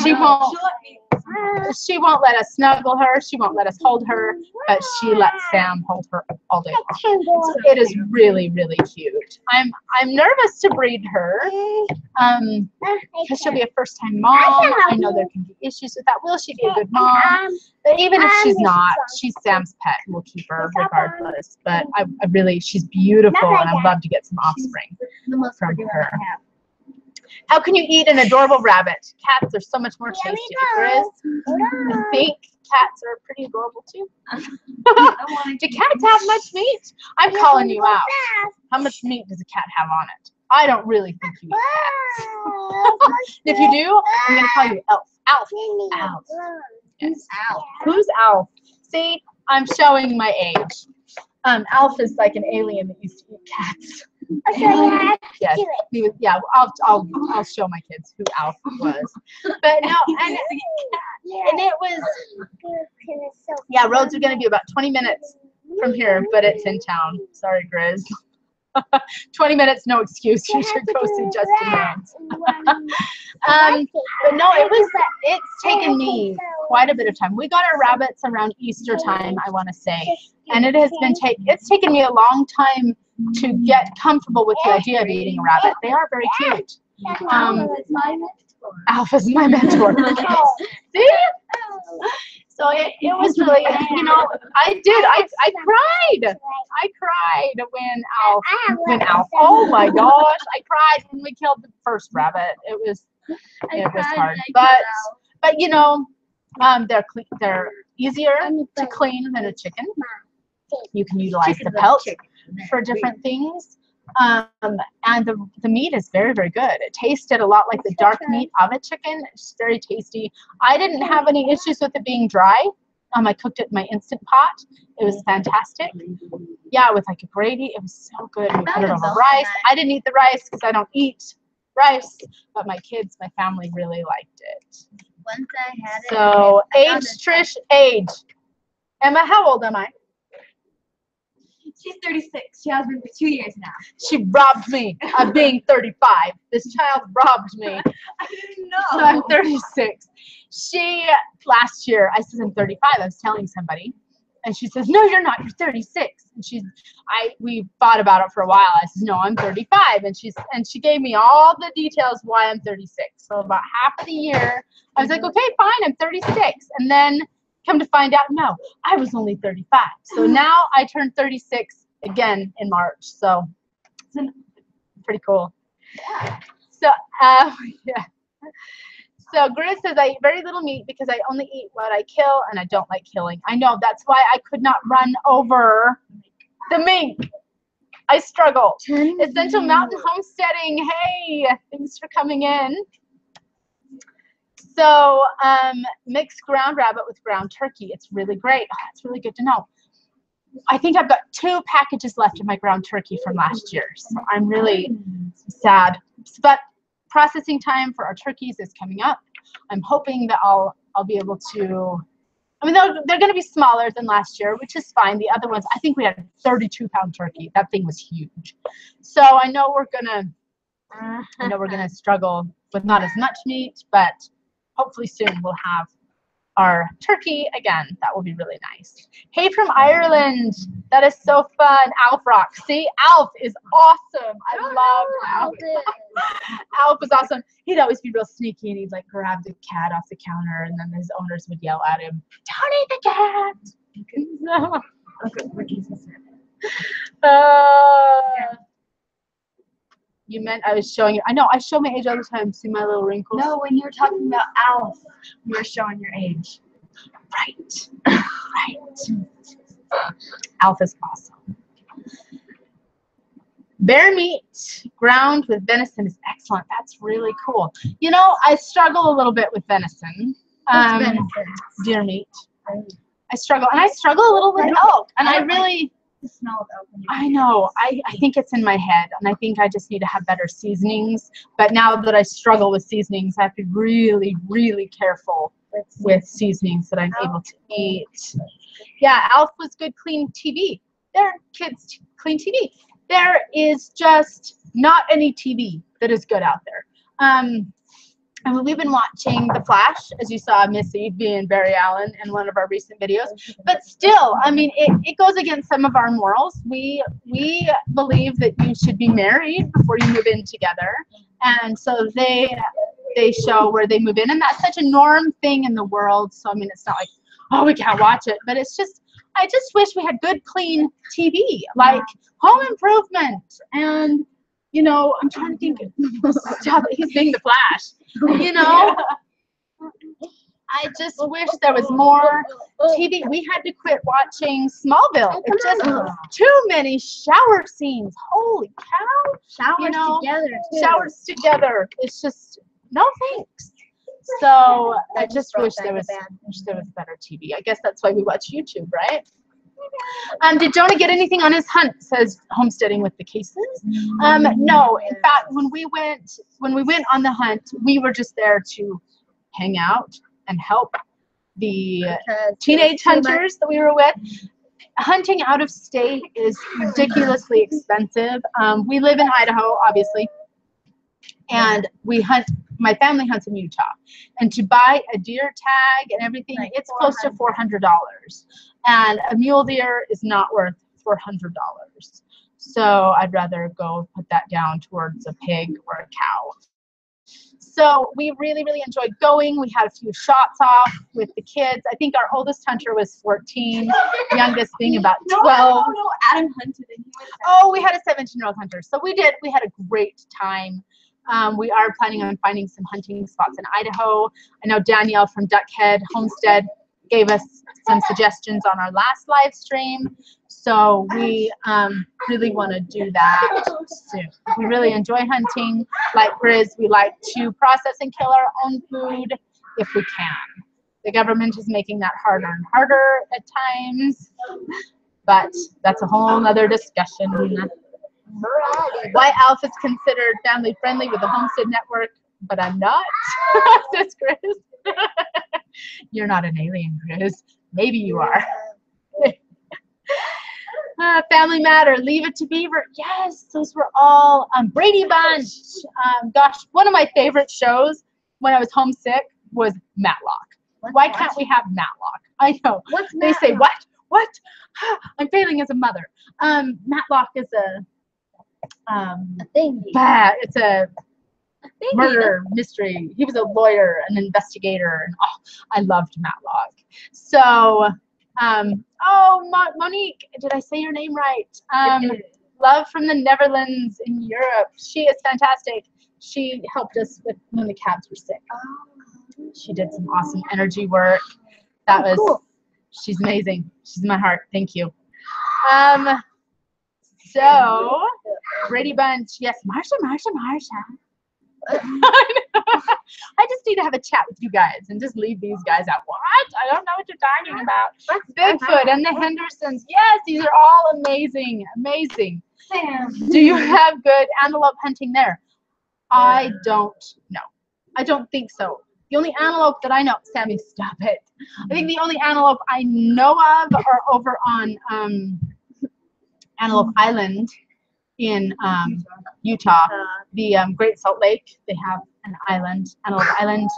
She won't let us snuggle her. She won't let us hold her, but she lets Sam hold her all day long. So it is really, really cute. I'm nervous to breed her because she'll be a first-time mom. I know there can be issues with that. Will she be a good mom? But even if she's not, she's Sam's pet. We'll keep her regardless. But I really, she's beautiful, and I'd love to get some offspring from her. How can you eat an adorable rabbit? Cats are so much more tasty. Chris, I think cats are pretty adorable too. Do cats have much meat? I'm calling you out. How much meat does a cat have on it? I don't really think you eat cats. If you do, I'm going to call you Elf. Alf. Alf. Yes. Alf. Who's Alf? See, I'm showing my age. Alf is like an alien that used to eat cats. Yes. He was, yeah, I'll show my kids who Alf was. But no, and it was, yeah, roads are going to be about 20 minutes from here, but it's in town. Sorry, Grizz. 20 minutes, no excuse. You should go see Justin Rhodes. But no, it's taken me quite a bit of time. We got our rabbits around Easter time, I want to say, and it's taken me a long time to get comfortable with the idea of eating a rabbit. They are very cute. Alf is my mentor. See? So it was really, you know, I cried. I cried when Alf, oh my gosh, I cried when we killed the first rabbit. It was hard. But you know, they're easier to clean than a chicken. You can utilize the pelt for different things. And the meat is very, very good. It tasted a lot like the dark meat of a chicken. It's very tasty. I didn't have any issues with it being dry. I cooked it in my Instant Pot. It was fantastic. Yeah, with like a gravy. It was so good. We put it over rice. I didn't eat the rice because I don't eat rice, but my kids, my family really liked it. Once I had it. So, age, Trish, age. Emma, how old am I? She's 36. She has been for 2 years now. She robbed me of being 35. This child robbed me. I didn't know. So I'm 36. Last year, I said I'm 35. I was telling somebody. And she says, no, you're not. You're 36. And we thought about it for a while. I said, no, I'm 35. And she gave me all the details why I'm 36. So about half of the year, I was like, okay, fine, I'm 36. And then come to find out, no, I was only 35. So now I turned 36 again in March. So it's pretty cool. Yeah. So, yeah. So Grizz says, I eat very little meat because I only eat what I kill, and I don't like killing. I know, that's why I could not run over the mink. I struggle. Essential Mountain Homesteading. Hey, thanks for coming in. So mixed ground rabbit with ground turkey. It's really great. Oh, it's really good to know. I think I've got 2 packages left of my ground turkey from last year. So I'm really sad. But processing time for our turkeys is coming up. I'm hoping that I'll be able to, I mean, they're going to be smaller than last year, which is fine. The other ones, I think we had a 32-pound turkey. That thing was huge. So I know we're gonna struggle with not as much meat, but hopefully soon we'll have our turkey again. That will be really nice. Hey from Ireland. That is so fun. Alf rock. See, Alf is awesome. I love Alf. Alf is awesome. He'd always be real sneaky and he'd like grab the cat off the counter and then his owners would yell at him, "Don't eat the cat." You meant I was showing you. I know, I show my age all the time. See my little wrinkles? No, when you were talking about Alf, you were showing your age. Right. Right. Alf is awesome. Bear meat ground with venison is excellent. That's really cool. You know, I struggle a little bit with venison. Venison? Deer meat. I struggle. And I struggle a little with elk. And I really... The smell of elk. I know. I think it's in my head, and I think I just need to have better seasonings. But now that I struggle with seasonings, I have to be really, really careful with seasonings that I'm able to eat. Yeah, Alf was good, clean TV. There are kids clean TV. There is just not any TV that is good out there. And we've been watching The Flash, as you saw Missy being Barry Allen in one of our recent videos. But still, I mean, it goes against some of our morals. We believe that you should be married before you move in together. And so they show where they move in. And that's such a norm thing in the world. So, I mean, it's not like, oh, we can't watch it. But it's just, I just wish we had good, clean TV, like Home Improvement and... You know, I'm trying to think. Stop it. He's being the Flash. You know, I just wish there was more TV. We had to quit watching Smallville. It's just too many shower scenes. Holy cow! Showers together. It's just no thanks. So I just wish there was better TV. I guess that's why we watch YouTube, right? Did Jonah get anything on his hunt? Says Homesteading with the Cases. No. In fact, when we went on the hunt, we were just there to hang out and help the teenage hunters that we were with. Hunting out of state is ridiculously expensive. We live in Idaho, obviously, and we hunt. My family hunts in Utah, and to buy a deer tag and everything, it's close to $400. And a mule deer is not worth $400. So I'd rather go put that down towards a pig or a cow. So we really, really enjoyed going. We had a few shots off with the kids. I think our oldest hunter was 14, youngest being about 12. No, Adam hunted and he was 17. Oh, we had a 17-year-old hunter. So we had a great time. We are planning on finding some hunting spots in Idaho. I know Danielle from Duckhead Homestead gave us some suggestions on our last live stream. So we really want to do that soon. We really enjoy hunting. Like Grizz, we like to process and kill our own food if we can. The government is making that harder and harder at times, but that's a whole other discussion. Why Alf is considered family friendly with the Homestead Network, but I'm not, says Grizz. You're not an alien, Grizz. Maybe you are. Family Matter, Leave It to Beaver. Yes, those were all Brady Bunch. Gosh, one of my favorite shows when I was homesick was Matlock. Why can't we have Matlock? I know. What's they Matlock? say what? I'm failing as a mother. Matlock is a thingy. It's a murder mystery. He was a lawyer, an investigator, and I loved Matlock. So, Monique, did I say your name right? Love from the Netherlands in Europe. She is fantastic. She helped us with when the cats were sick. She did some awesome energy work. That was cool. She's amazing. She's in my heart. Thank you. So, Brady Bunch. Yes, Marsha. I just need to have a chat with you guys and just leave these guys out. What? I don't know what you're talking about. Bigfoot and the Hendersons. Yes, these are all amazing. Amazing. Do you have good antelope hunting there? I don't know. I don't think so. The only antelope that I know, Sammy, stop it. I think the only antelope I know of are over on Antelope Island in Utah. The Great Salt Lake, they have an island, Antelope Island,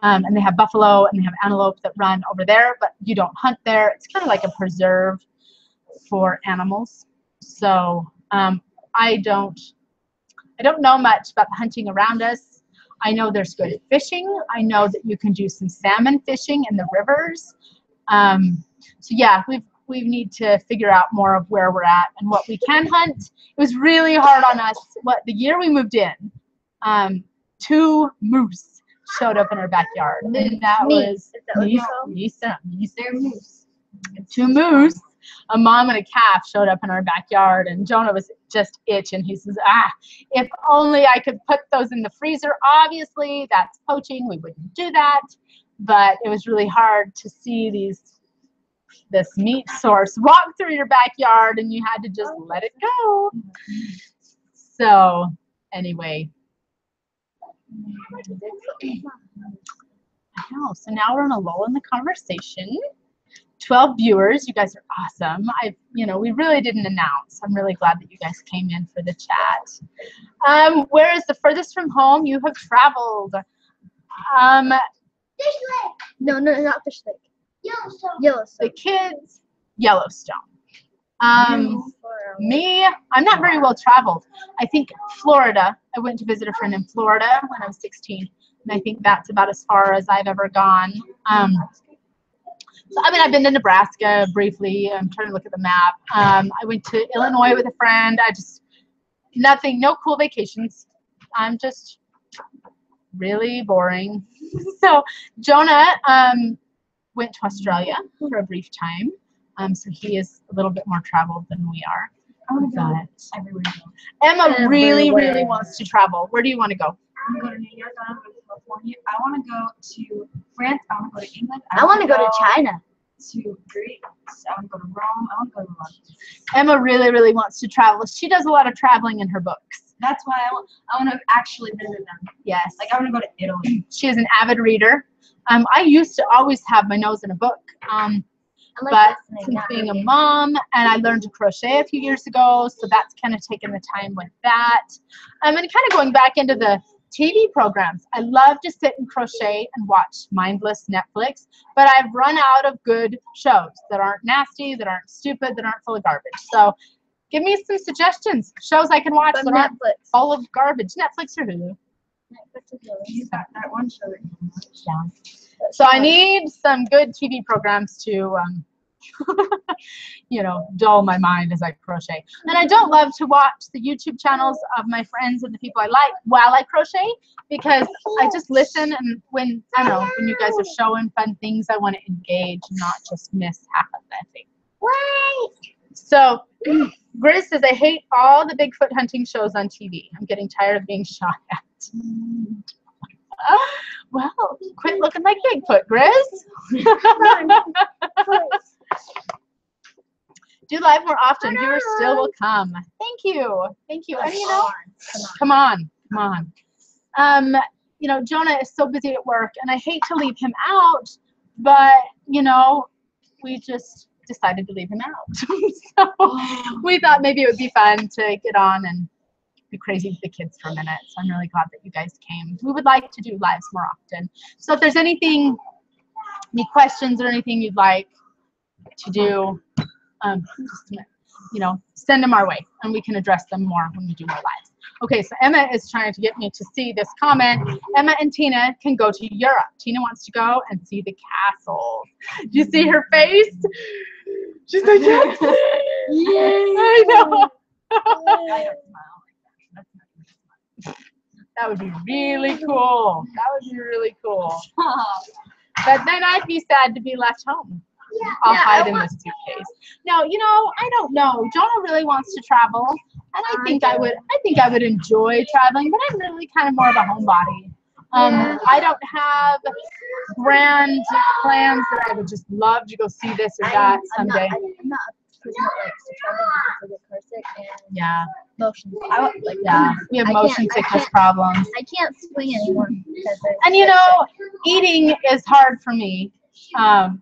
and they have buffalo and they have antelope that run over there, but you don't hunt there. It's kind of like a preserve for animals. So I don't know much about the hunting around us. I know there's good fishing. I know that you can do some salmon fishing in the rivers. So yeah, we need to figure out more of where we're at and what we can hunt. It was really hard on us. The year we moved in, 2 moose showed up in our backyard. And that was Lisa. 2 moose, a mom and a calf, showed up in our backyard, and Jonah was just itching. He says, if only I could put those in the freezer. Obviously, that's poaching. We wouldn't do that. But it was really hard to see this meat source walk through your backyard, and you had to just let it go. So anyway, I know. So now we're in a lull in the conversation. 12 viewers. You guys are awesome. We really didn't announce. I'm really glad that you guys came in for the chat. Where is the furthest from home you have traveled? Fish Lake. No, not Fish Lake. Yellowstone. The kids, Yellowstone. Me, I'm not very well traveled. I think Florida. I went to visit a friend in Florida when I was 16, and I think that's about as far as I've ever gone. So I've been to Nebraska briefly. I'm trying to look at the map. I went to Illinois with a friend. No cool vacations. I'm just really boring. So Jonah went to Australia for a brief time. So he is a little bit more traveled than we are. I want to go everywhere. Emma really wants to travel. Where do you want to go? I want to go to New York. I want to go to California. I want to go to France. I want to go to England. I want to go to China. To Greece. I want to go to Rome. I want to go to London. Emma really wants to travel. She does a lot of traveling in her books. That's why I want to actually visit them. Yes. Like I want to go to Italy. She is an avid reader. I used to always have my nose in a book. But since being a mom, and I learned to crochet a few years ago, so that's kind of taken the time with that. And kind of going back into the TV programs. I love to sit and crochet and watch mindless Netflix, but I've run out of good shows that aren't nasty, that aren't stupid, that aren't full of garbage. So give me some suggestions. Shows I can watch that aren't full of garbage. Netflix or Hulu. That one show. Yeah. So I need some good TV programs to dull my mind as I crochet. And I don't love to watch the YouTube channels of my friends and the people I like while I crochet, because I just listen, and when you guys are showing fun things, I want to engage and not just miss half of that thing. So Grizz says, I hate all the Bigfoot hunting shows on TV. I'm getting tired of being shot at. Well, quit looking like Bigfoot, Grizz. Do live more often. Viewers still will come. Thank you. Thank you. And come on. Jonah is so busy at work, and I hate to leave him out, but we just decided to leave him out. So we thought maybe it would be fun to get on and be crazy with the kids for a minute. So I'm really glad that you guys came. We would like to do lives more often. So if there's any questions or anything you'd like to do, send them our way, and we can address them more when we do more lives. Okay, so Emma is trying to get me to see this comment. Emma and Tina can go to Europe. Tina wants to go and see the castles. Do you see her face? She's like, yes. I know. That would be really cool. But then I'd be sad to be left home. I'll hide in the suitcase. No, I don't know. Jonah really wants to travel, I think I would enjoy traveling, but I'm really kind of more of a homebody. I don't have grand plans that I would just love to go see this or that someday. I'm not a person that likes to travel because I get car sick and Yeah. motion sick. We have motion sickness problems. I can't swing anymore. And you know, eating is hard for me.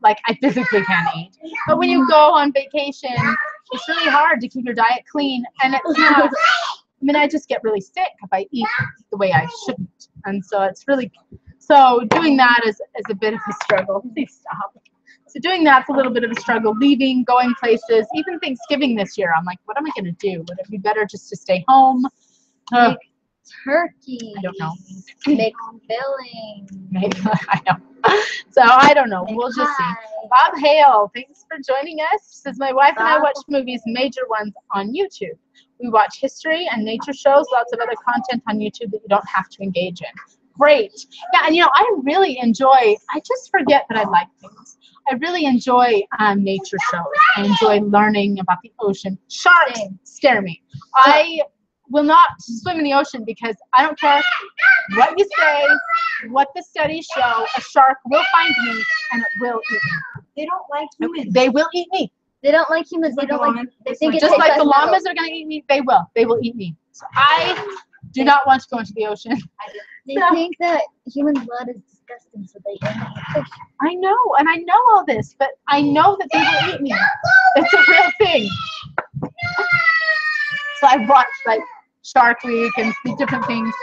Like I physically can't eat. But when you go on vacation, it's really hard to keep your diet clean. And it's not, I mean, I just get really sick if I eat the way I shouldn't. And so it's really, so doing that is a bit of a struggle. Please stop. So doing that's a little bit of a struggle, leaving, going places, even Thanksgiving this year. I'm like, what am I going to do? Would it be better just to stay home? Make turkey. I don't know. Make filling. Maybe, I know. So I don't know. We'll just see. Bob Hale, thanks for joining us. Says my wife and I watch movies, major ones on YouTube. We watch history and nature shows, lots of other content on YouTube that you don't have to engage in. Great. Yeah, and you know, I really enjoy, I just forget that I like things. I really enjoy nature shows. I enjoy learning about the ocean. Sharks scare me. I will not swim in the ocean because I don't care what you say, what the studies show, a shark will find me and it will eat me. They don't like humans. They will eat me. They don't like humans. They don't like. They think just like the llamas are going to eat me. They will. They will eat me. So I do not want to go into the ocean. They think that human blood is disgusting, so they only eat fish. I know, and I know all this, but I know that they will eat me. It's a real thing. So I've watched like Shark Week and these different things.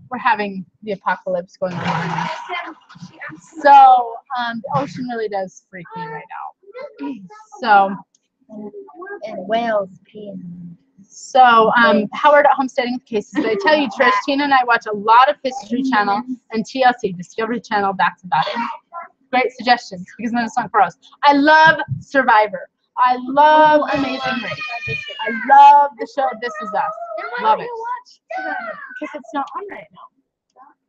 We're having the apocalypse going on right now. So the ocean really does freak me right now. So and whales pee. So Howard at Homesteading with Cases. I tell you, Trish, Tina and I watch a lot of History Channel and TLC, Discovery Channel, that's about it. Great suggestions, because then it's not for us. I love Survivor. I love Amazing Race. I love the show This Is Us. Love it. Because it's not on right now.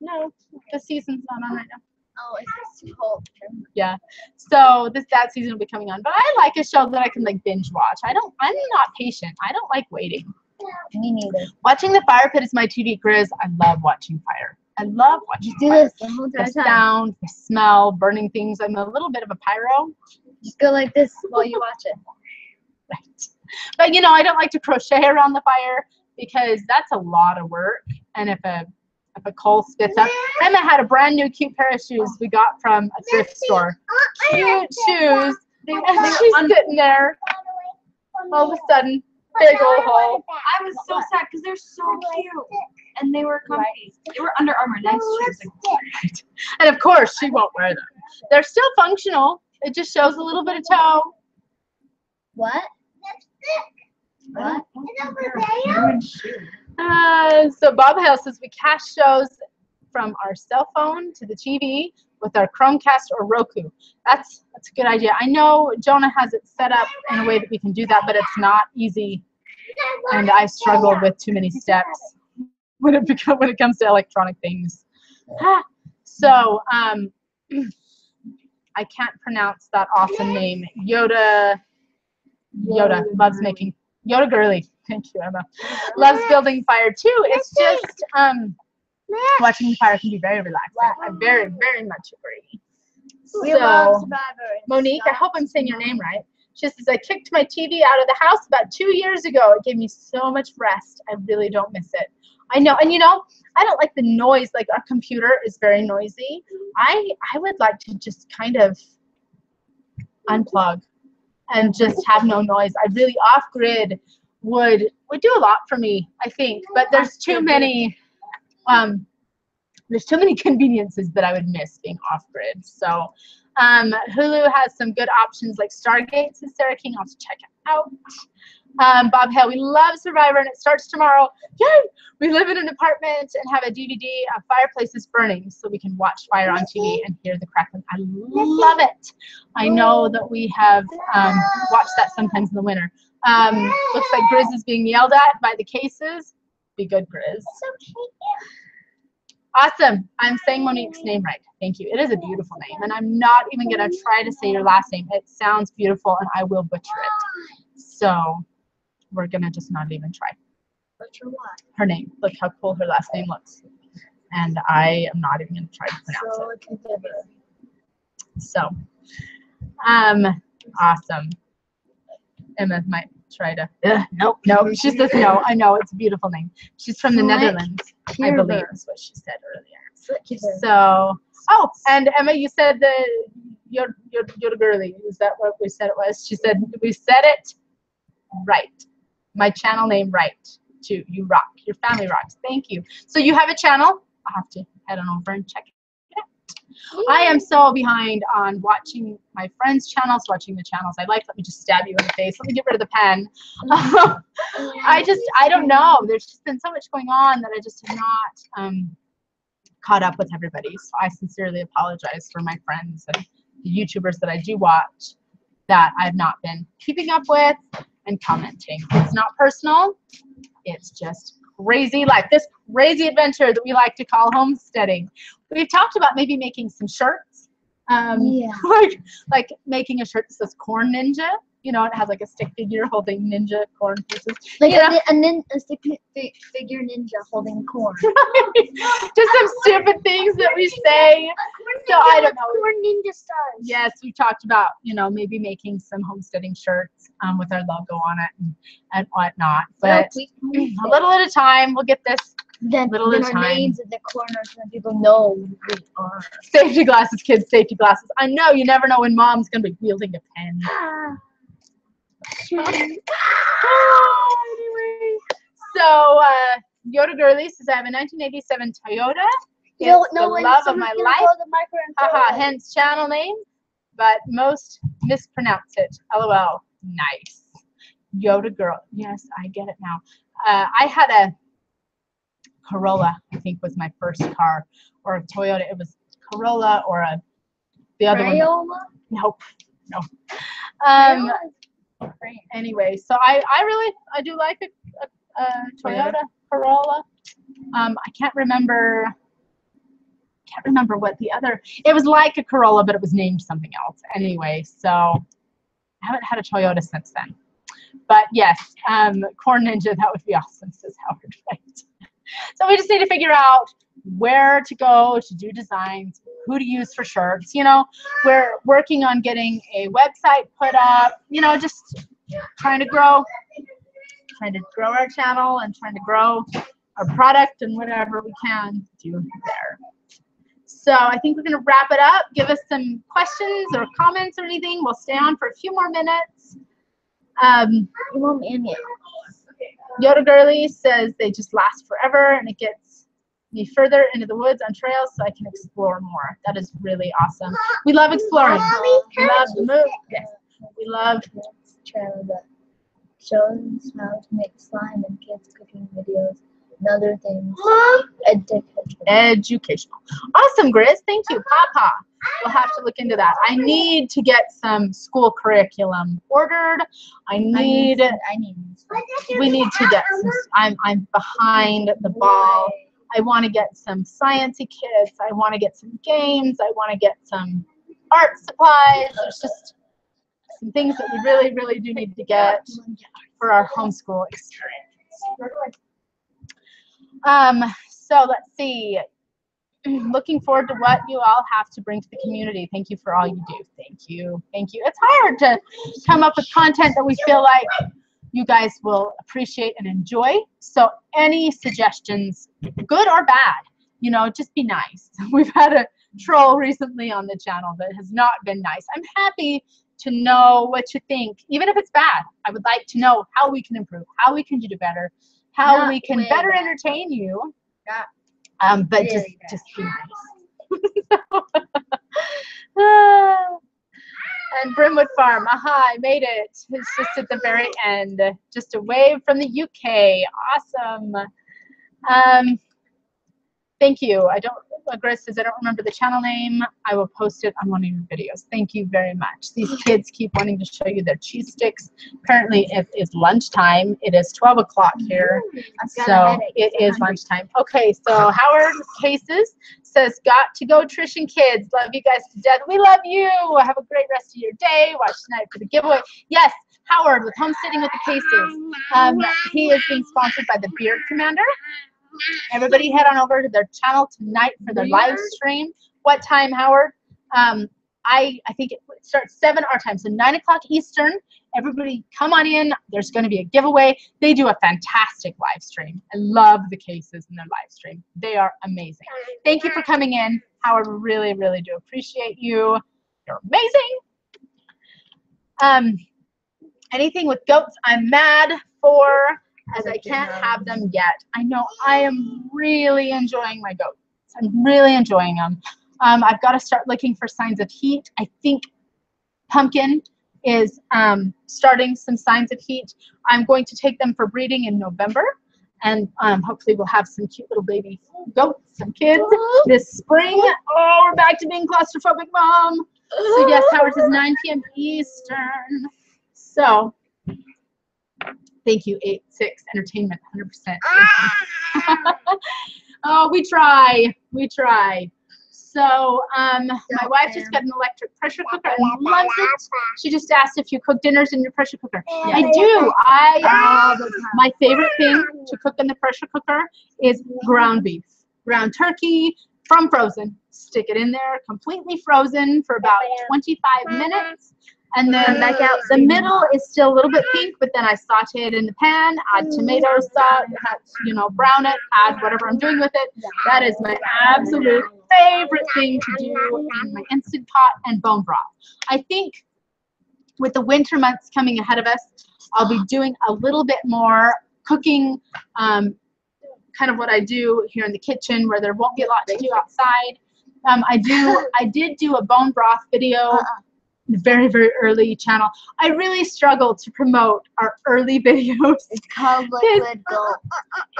No, the season's not on right now. Oh, it's too cold. Yeah. So that season will be coming on. But I like a show that I can like binge watch. I'm not patient. I don't like waiting. Me neither. Watching the fire pit is my TV Grizz. I love watching fire. I love watching fire. This the whole the sound, the smell, burning things. I'm a little bit of a pyro. Just go like this while you watch it. Right. But you know, I don't like to crochet around the fire because that's a lot of work. And if a coal spits up. Emma had a brand new cute pair of shoes we got from a thrift store. Cute shoes. And she's sitting there. All of a sudden, big old hole. I was so sad because they're so cute. And they were comfy. They were Under Armour, nice shoes. Right. And of course, she won't wear them. They're still functional. It just shows a little bit of toe. What? What? So Bob Hale says we cast shows from our cell phone to the TV with our Chromecast or Roku. That's a good idea. I know Jonah has it set up in a way that we can do that, but it's not easy, and I struggle with too many steps when it comes to electronic things. So I can't pronounce that awesome name. Yoda loves making Yoda Girly. Thank you, Emma. Loves building fire too. It's just watching the fire can be very relaxing. I very, very much agree. We love Survivor. Monique, I hope I'm saying your name right. She says, I kicked my TV out of the house about 2 years ago. It gave me so much rest. I really don't miss it. I know. And you know, I don't like the noise. Like our computer is very noisy. I would like to just kind of unplug and just have no noise. I really off-grid would do a lot for me, I think. But there's too many conveniences that I would miss being off-grid. So Hulu has some good options like Stargate, says Sarah King. I'll have to check it out. Bob Hale, we love Survivor and it starts tomorrow. Yay! We live in an apartment and have a DVD of fireplaces burning so we can watch fire on TV and hear the crackling. I love it. I know that we have watched that sometimes in the winter. Looks like Grizz is being yelled at by the cases. Be good, Grizz. Awesome. I'm saying Monique's name right. Thank you. It is a beautiful name, and I'm not even going to try to say your last name. It sounds beautiful, and I will butcher it. So we're going to just not even try. What's your what? Her name. Look how cool her last name looks. And I am not even going to try to pronounce it. So, awesome. Emma might try to. Nope. She says no. I know it's a beautiful name. She's from the Netherlands, I believe, is what she said earlier. So, oh, and Emma, you said you're girly. Is that what we said it was? She said we said it right. My channel name right. Too. You rock. Your family rocks. Thank you. So you have a channel. I'll have to head on over and check it out. I am so behind on watching my friends' channels, watching the channels I like. Let me just stab you in the face. Let me get rid of the pen. I don't know. There's just been so much going on that I just have not caught up with everybody. So I sincerely apologize for my friends and the YouTubers that I do watch that I've not been keeping up with and commenting. It's not personal. It's just crazy life, this crazy adventure that we like to call homesteading. We've talked about maybe making some shirts, like making a shirt that says Corn Ninja. You know, it has like a stick figure holding ninja corn pieces. Like a stick figure ninja holding corn. Just some stupid things that we say. So I don't know. Corn ninja stars. Yes, we talked about, maybe making some homesteading shirts with our logo on it and whatnot. But a little at a time, we'll get this. Then little at a our time. names in the corners so people know who we are. Safety glasses, kids, safety glasses. I know you never know when mom's going to be wielding a pen. Anyway, so Yoda Girly says I have a 1987 Toyota. It's the love of my life. Hence channel name, but most mispronounce it. LOL. Nice. Yoda Girl. Yes, I get it now. I had a Corolla, I think was my first car, or a Toyota. It was Corolla or the other one. Nope. No. Anyway, so I do like a Toyota Corolla. I can't remember what the other. It was like a Corolla, but it was named something else. Anyway, so I haven't had a Toyota since then. But yes, Corn Ninja, that would be awesome, says Howard. Right. So we just need to figure out where to go to do designs, who to use for shirts. We're working on getting a website put up, just trying to grow our channel and trying to grow our product and whatever we can do there. So I think we're going to wrap it up. Give us some questions or comments or anything. We'll stay on for a few more minutes. Yoda Girly says they just last forever and it gets me further into the woods on trails so I can explore more. That is really awesome. We love exploring. We love the move. Yes. We love trail that shows how to make slime and kids cooking videos and other things. Educational. Awesome, Grizz. Thank you, Papa. We'll have to look into that. I need to get some school curriculum ordered. We need to get some. I'm behind the ball. I want to get some sciencey kits. I want to get some games. I want to get some art supplies. There's just some things that we really, really do need to get for our homeschool experience. So let's see. Looking forward to what you all have to bring to the community. Thank you for all you do. Thank you. Thank you. It's hard to come up with content that we feel like you guys will appreciate and enjoy. So any suggestions, good or bad, just be nice. We've had a troll recently on the channel that has not been nice. I'm happy to know what you think, even if it's bad. I would like to know how we can improve, how we can do better, how we can better entertain you. But really just be nice. And Brimwood Farm, aha, I made it. It's just at the very end. Just a wave from the UK. Awesome. Thank you. Grace says I don't remember the channel name. I will post it on one of your videos. Thank you very much. These kids keep wanting to show you their cheese sticks. Apparently it is lunchtime. It is 12 o'clock here. So it is lunchtime. Okay, so Howard Cases says, got to go, Trish and kids. Love you guys to death. We love you. Have a great rest of your day. Watch tonight for the giveaway. Yes, Howard with Homesteading with the Cases. He is being sponsored by the Beard Commander. Everybody head on over to their channel tonight for their live stream. What time, Howard? I think it starts 7 our time, so 9 o'clock Eastern. Everybody come on in. There's going to be a giveaway. They do a fantastic live stream. I love the Cases in their live stream. They are amazing. Thank you for coming in, Howard. We really, really do appreciate you. You're amazing. Anything with goats I'm mad for, as I can't have them yet. I know I am really enjoying my goats. I'm really enjoying them. I've got to start looking for signs of heat. I think Pumpkin is starting some signs of heat. I'm going to take them for breeding in November, and hopefully we'll have some cute little baby goats, some kids this spring. Oh, we're back to being claustrophobic, Mom. So yes, Howard says 9 p.m. Eastern. So thank you, 8-6 Entertainment, 100%. Oh, we try. We try. So my wife just got an electric pressure cooker and loves it. She just asked if you cook dinners in your pressure cooker. I do. My favorite thing to cook in the pressure cooker is ground beef, ground turkey from frozen. Stick it in there completely frozen for about 25 minutes. And then the middle is still a little bit pink, but then I saute it in the pan, add tomato sauce, brown it, add whatever I'm doing with it. That is my absolute favorite thing to do in my Instant Pot and bone broth. I think with the winter months coming ahead of us, I'll be doing a little bit more cooking, kind of what I do here in the kitchen, where there won't be a lot to do outside. I did do a bone broth video. Very, very early channel. I really struggle to promote our early videos. It's called Liquid Gold.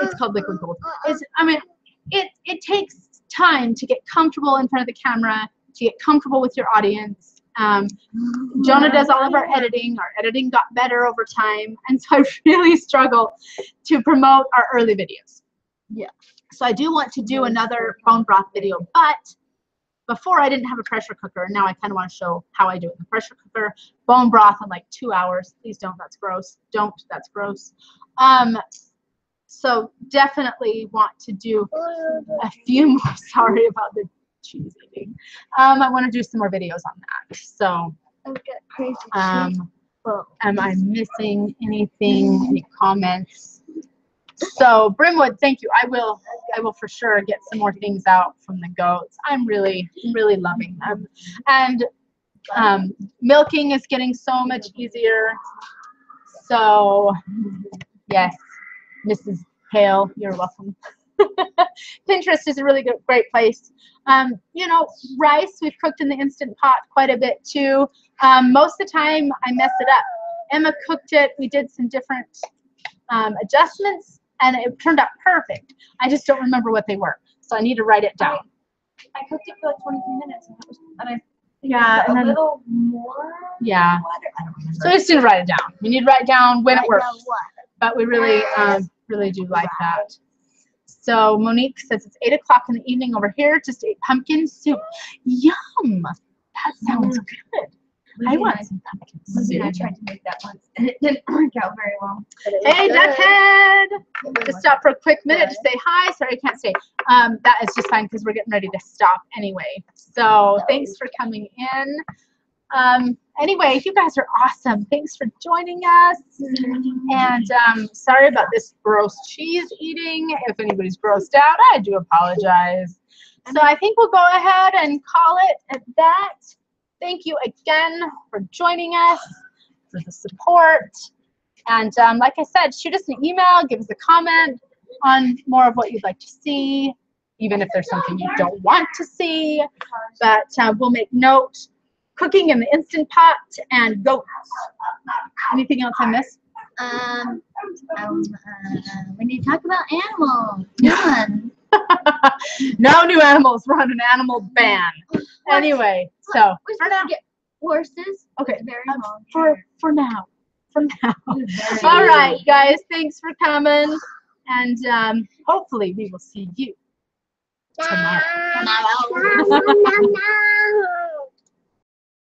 It's called Liquid Gold. It takes time to get comfortable in front of the camera, to get comfortable with your audience. Jonah does all of our editing. Our editing got better over time, and so I really struggle to promote our early videos. Yeah. So I do want to do another bone broth video, but before I didn't have a pressure cooker. Now I kind of want to show how I do it in the pressure cooker. Bone broth in like 2 hours. Please don't. That's gross. Don't. That's gross. So definitely want to do a few more. Sorry about the cheese eating. I want to do some more videos on that. So crazy am I missing anything? Any comments? So Brimwood, thank you. I will for sure get some more things out from the goats. I'm really, really loving them. And milking is getting so much easier. So yes, Mrs. Hale, you're welcome. Pinterest is a really great place. Rice, we've cooked in the Instant Pot quite a bit too. Most of the time I mess it up. Emma cooked it. We did some different adjustments, and it turned out perfect. I just don't remember what they were, so I need to write it down. I cooked it for like 23 minutes, and and a little more. Yeah. Water. I don't remember. So I just need to write it down. We need to write down when it works. But we really, really do like that. So Monique says it's 8 o'clock in the evening over here. Just ate pumpkin soup. Yum! That sounds good. I want some pumpkin soup. I tried to make that once, and it didn't work out very well. Hey, Duckhead! Just stop for a quick minute to say hi. Sorry, I can't stay. That is just fine because we're getting ready to stop anyway. So thanks for coming in. Anyway, you guys are awesome. Thanks for joining us. And sorry about this gross cheese eating. If anybody's grossed out, I do apologize. So I think we'll go ahead and call it at that. Thank you again for joining us, for the support. And like I said, shoot us an email, give us a comment on more of what you'd like to see, even if there's something you don't want to see. But we'll make note. Cooking in the Instant Pot and goats. Anything else I missed? We need to talk about animals. None. No new animals. We're on an animal ban. Anyway, so we're supposed to get horses. Okay. Very long. For now. All right, guys. Thanks for coming, and hopefully we will see you tomorrow.